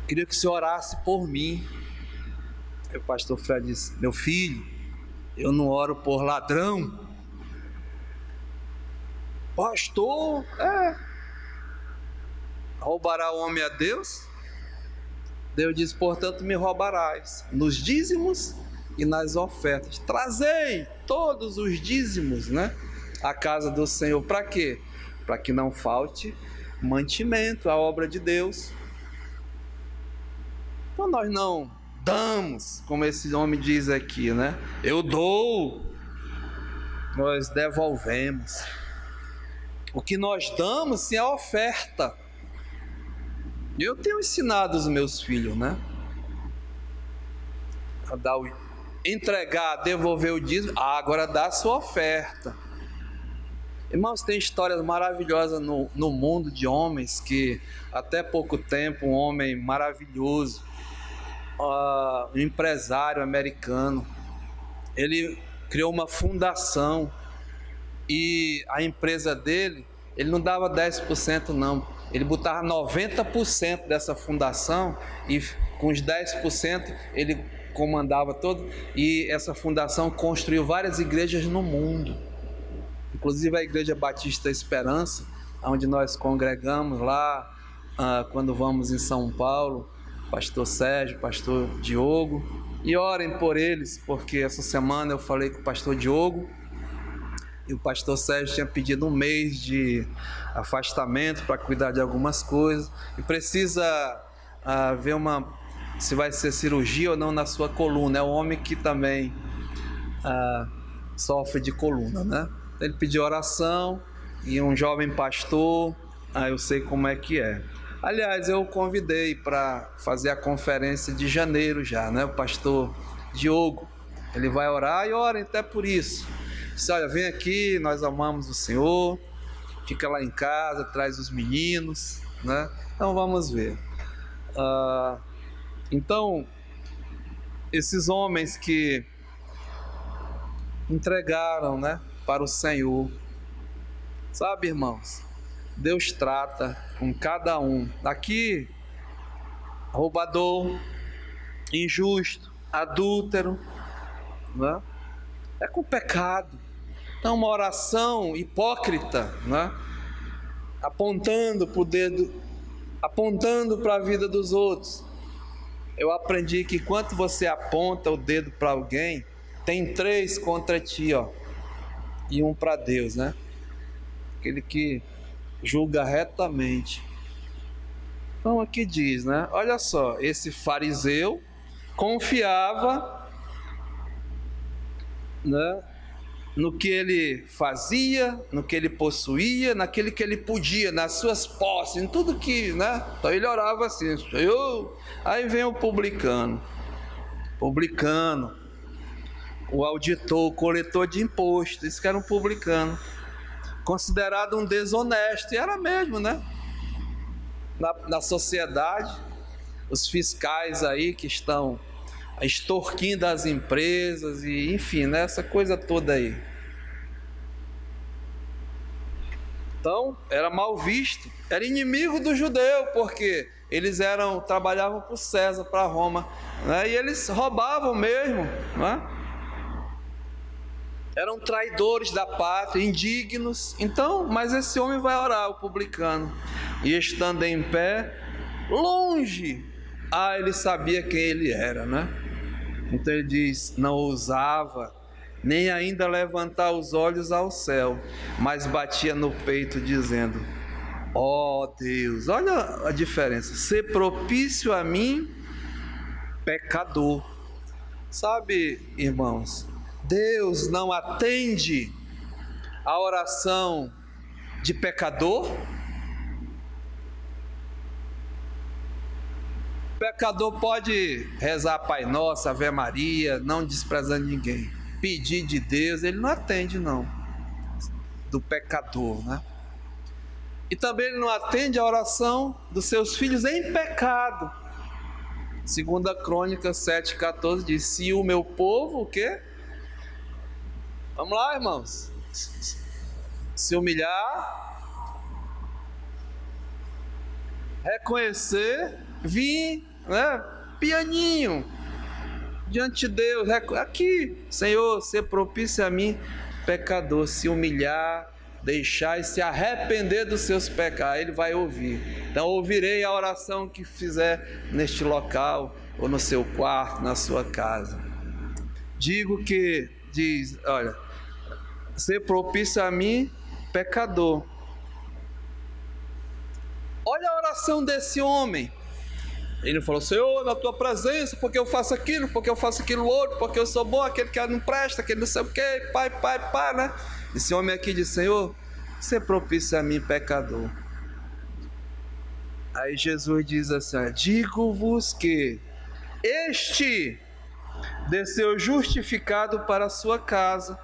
Queria que o senhor orasse por mim. Aí o pastor Fred disse: meu filho, eu não oro por ladrão. Pastor, roubará o homem a Deus? Deus diz: portanto me roubarás nos dízimos e nas ofertas. Trazei todos os dízimos, né, à casa do Senhor. Para quê? Para que não falte mantimento à obra de Deus. Então nós não damos, como esse homem diz aqui, né? Eu dou, nós devolvemos. O que nós damos, sim, é a oferta. Eu tenho ensinado os meus filhos, né? entregar, devolver o dízimo, agora dá a sua oferta. Irmãos, tem histórias maravilhosas no mundo de homens que até pouco tempo um homem maravilhoso, um empresário americano, ele criou uma fundação e a empresa dele, ele não dava 10% não, ele botava 90% dessa fundação e com os 10% ele comandava todo, e essa fundação construiu várias igrejas no mundo, inclusive a Igreja Batista Esperança, onde nós congregamos lá, quando vamos em São Paulo, pastor Sérgio, pastor Diogo, e orem por eles, porque essa semana eu falei com o pastor Diogo, e o pastor Sérgio tinha pedido um mês de afastamento para cuidar de algumas coisas, e precisa ver se vai ser cirurgia ou não na sua coluna. É um homem que também sofre de coluna, né? Ele pediu oração, e um jovem pastor, eu sei como é que é. Aliás, eu o convidei para fazer a conferência de janeiro já, né? O pastor Diogo, ele vai orar, e orem até por isso. Disse, olha, vem aqui, nós amamos o Senhor, fica lá em casa, traz os meninos, né? Então vamos ver. Então, esses homens que entregaram, né, para o Senhor, sabe, irmãos, Deus trata com cada um. Aqui, roubador, injusto, adúltero, né? É com pecado. Então, uma oração hipócrita, né? Apontando para o dedo, apontando para a vida dos outros. Eu aprendi que quando você aponta o dedo para alguém, tem 3 contra ti, ó, e 1 para Deus, né? Aquele que julga retamente. Então aqui diz, né? Olha só, esse fariseu confiava, né, no que ele fazia, no que ele possuía, naquele que ele podia, nas suas posses, em tudo que, né? Então ele orava assim, aí vem o publicano, o auditor, o coletor de imposto, isso que era um publicano, considerado um desonesto, e era mesmo, né? Na sociedade, os fiscais aí que estão extorquindo as empresas, e enfim, né? Essa coisa toda aí. Então, era mal visto, era inimigo do judeu, porque eles trabalhavam para o César, para Roma, né? E eles roubavam mesmo, né? Eram traidores da pátria, indignos. Então, mas esse homem vai orar, o publicano, e estando em pé, longe, ele sabia quem ele era, né? Então ele diz, não ousava nem ainda levantar os olhos ao céu, mas batia no peito dizendo, ó Deus, olha a diferença, ser propício a mim, pecador. Sabe, irmãos, Deus não atende a oração de pecador. O pecador pode rezar Pai Nosso, Ave Maria, não desprezando ninguém, pedir de Deus, ele não atende não, do pecador, né? E também ele não atende a oração dos seus filhos em pecado. 2 Crônicas 7,14 diz, se o meu povo, o quê? Vamos lá, irmãos, se humilhar, reconhecer, vir, né, pianinho, diante de Deus, aqui, Senhor, ser propício a mim, pecador, se humilhar, deixar e se arrepender dos seus pecados, Ele vai ouvir. Então ouvirei a oração que fizer neste local, ou no seu quarto, na sua casa. Digo que, diz, olha, ser propício a mim, pecador. Olha a oração desse homem. Ele falou, Senhor, na tua presença, porque eu faço aquilo, porque eu faço aquilo outro, porque eu sou bom, aquele que não presta, aquele não sei o que, pai, né? Esse homem aqui diz, Senhor, ser propício a mim, pecador. Aí Jesus diz assim, digo-vos que este desceu justificado para a sua casa.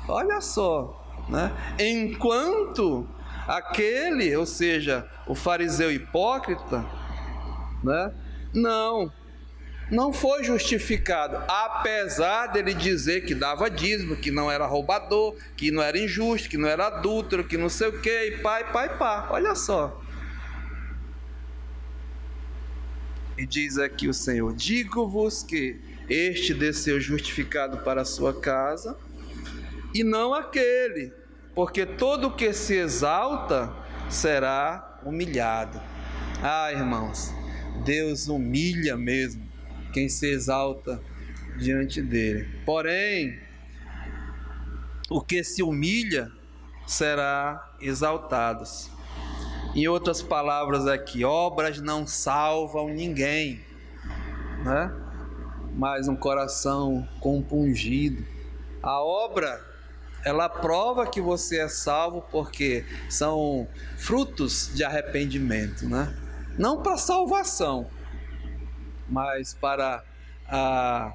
Olha só, né? Enquanto aquele, ou seja, o fariseu hipócrita, né? Não foi justificado, apesar dele dizer que dava dízimo, que não era roubador, que não era injusto, que não era adúltero, que não sei o que, e pá. Olha só. E diz aqui o Senhor: digo-vos que este desceu justificado para a sua casa, e não aquele, porque todo o que se exalta será humilhado. Ah, irmãos, Deus humilha mesmo quem se exalta diante dele. Porém, o que se humilha será exaltado. Em outras palavras aqui, obras não salvam ninguém, né? Mas um coração compungido. A obra, ela prova que você é salvo porque são frutos de arrependimento, né? Não para salvação, mas para a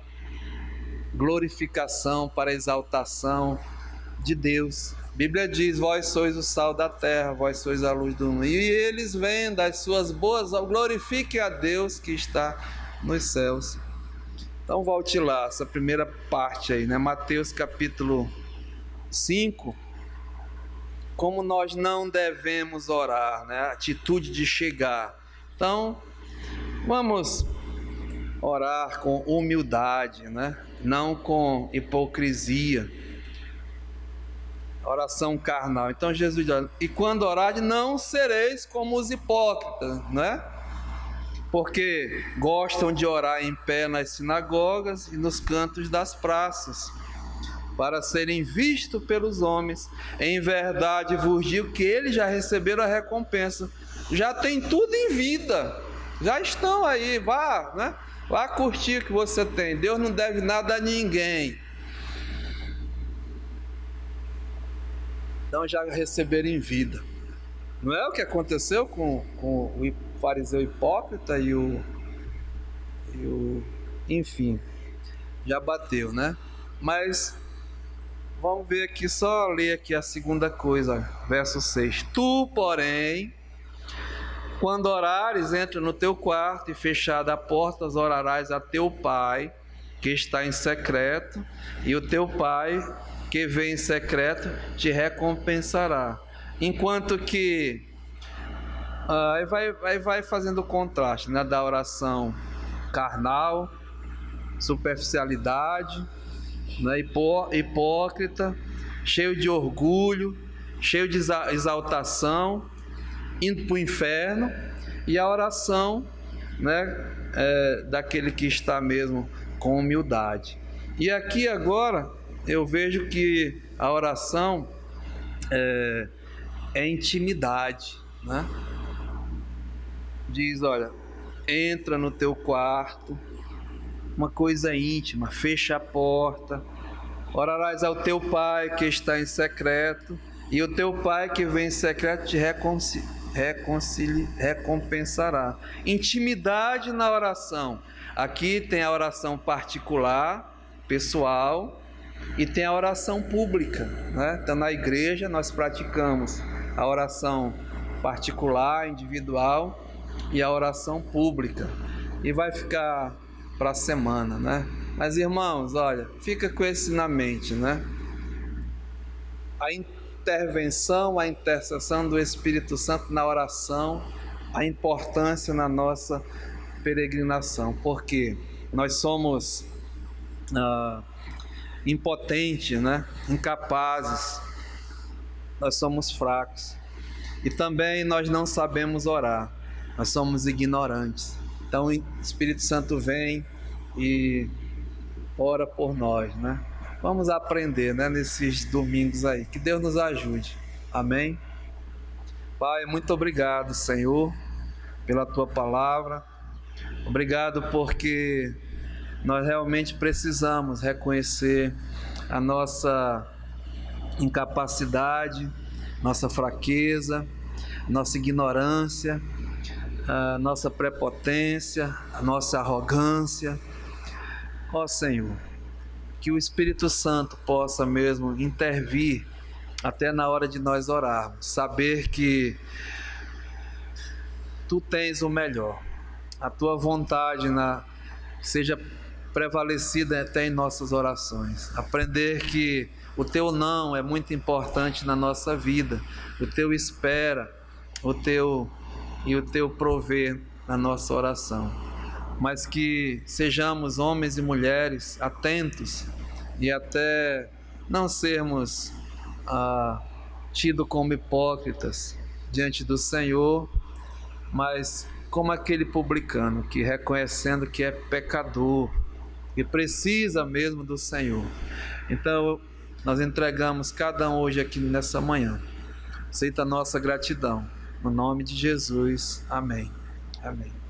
glorificação, para a exaltação de Deus. A Bíblia diz: vós sois o sal da terra, vós sois a luz do mundo. E eles vêm das suas boas, glorifiquem a Deus que está nos céus. Então volte lá, essa primeira parte aí, né? Mateus capítulo 5. Como nós não devemos orar, né? Atitude de chegar. Então, vamos orar com humildade, né? Não com hipocrisia. Oração carnal. Então Jesus diz: e quando orardes, não sereis como os hipócritas, né? Porque gostam de orar em pé nas sinagogas e nos cantos das praças, para serem vistos pelos homens. Em verdade vos digo que eles já receberam a recompensa. Já tem tudo em vida, já estão aí, vá, né? Vá curtir o que você tem. Deus não deve nada a ninguém. Então já receberam em vida. Não é o que aconteceu com o fariseu hipócrita e o enfim, já bateu, né? Mas vamos ver aqui, só ler aqui a segunda coisa, verso 6. Tu, porém, quando orares, entra no teu quarto e fechada a porta, orarás a teu pai, que está em secreto, e o teu pai, que vem em secreto, te recompensará. Enquanto que vai fazendo o contraste, né, da oração carnal, superficialidade, né, hipócrita, cheio de orgulho, cheio de exaltação, indo para o inferno, e a oração, né, daquele que está mesmo com humildade. E aqui agora eu vejo que a oração é intimidade, né? Diz: olha, entra no teu quarto, uma coisa íntima, fecha a porta, orarás ao teu pai que está em secreto, e o teu pai que vem em secreto te recompensará. Intimidade na oração. Aqui tem a oração particular, pessoal, e tem a oração pública, né? Então na igreja nós praticamos a oração particular, individual, e a oração pública, e vai ficar para a semana, né? Mas irmãos, olha, fica com esse na mente, né? A intervenção, a intercessão do Espírito Santo na oração, a importância na nossa peregrinação, porque nós somos impotentes, né? Incapazes, nós somos fracos, e também nós não sabemos orar, nós somos ignorantes. Então o Espírito Santo vem e ora por nós, né? Vamos aprender, né, nesses domingos aí. Que Deus nos ajude. Amém? Pai, muito obrigado, Senhor, pela Tua palavra. Obrigado porque nós realmente precisamos reconhecer a nossa incapacidade, nossa fraqueza, nossa ignorância, a nossa prepotência, a nossa arrogância. Ó Senhor, que o Espírito Santo possa mesmo intervir até na hora de nós orarmos, saber que Tu tens o melhor, a Tua vontade seja prevalecida até em nossas orações, aprender que o Teu não é muito importante na nossa vida, o Teu espera, o Teu prover na nossa oração, mas que sejamos homens e mulheres atentos e até não sermos tidos como hipócritas diante do Senhor, mas como aquele publicano que, reconhecendo que é pecador e precisa mesmo do Senhor. Então nós entregamos cada um hoje aqui nessa manhã. Aceita a nossa gratidão. No nome de Jesus. Amém. Amém.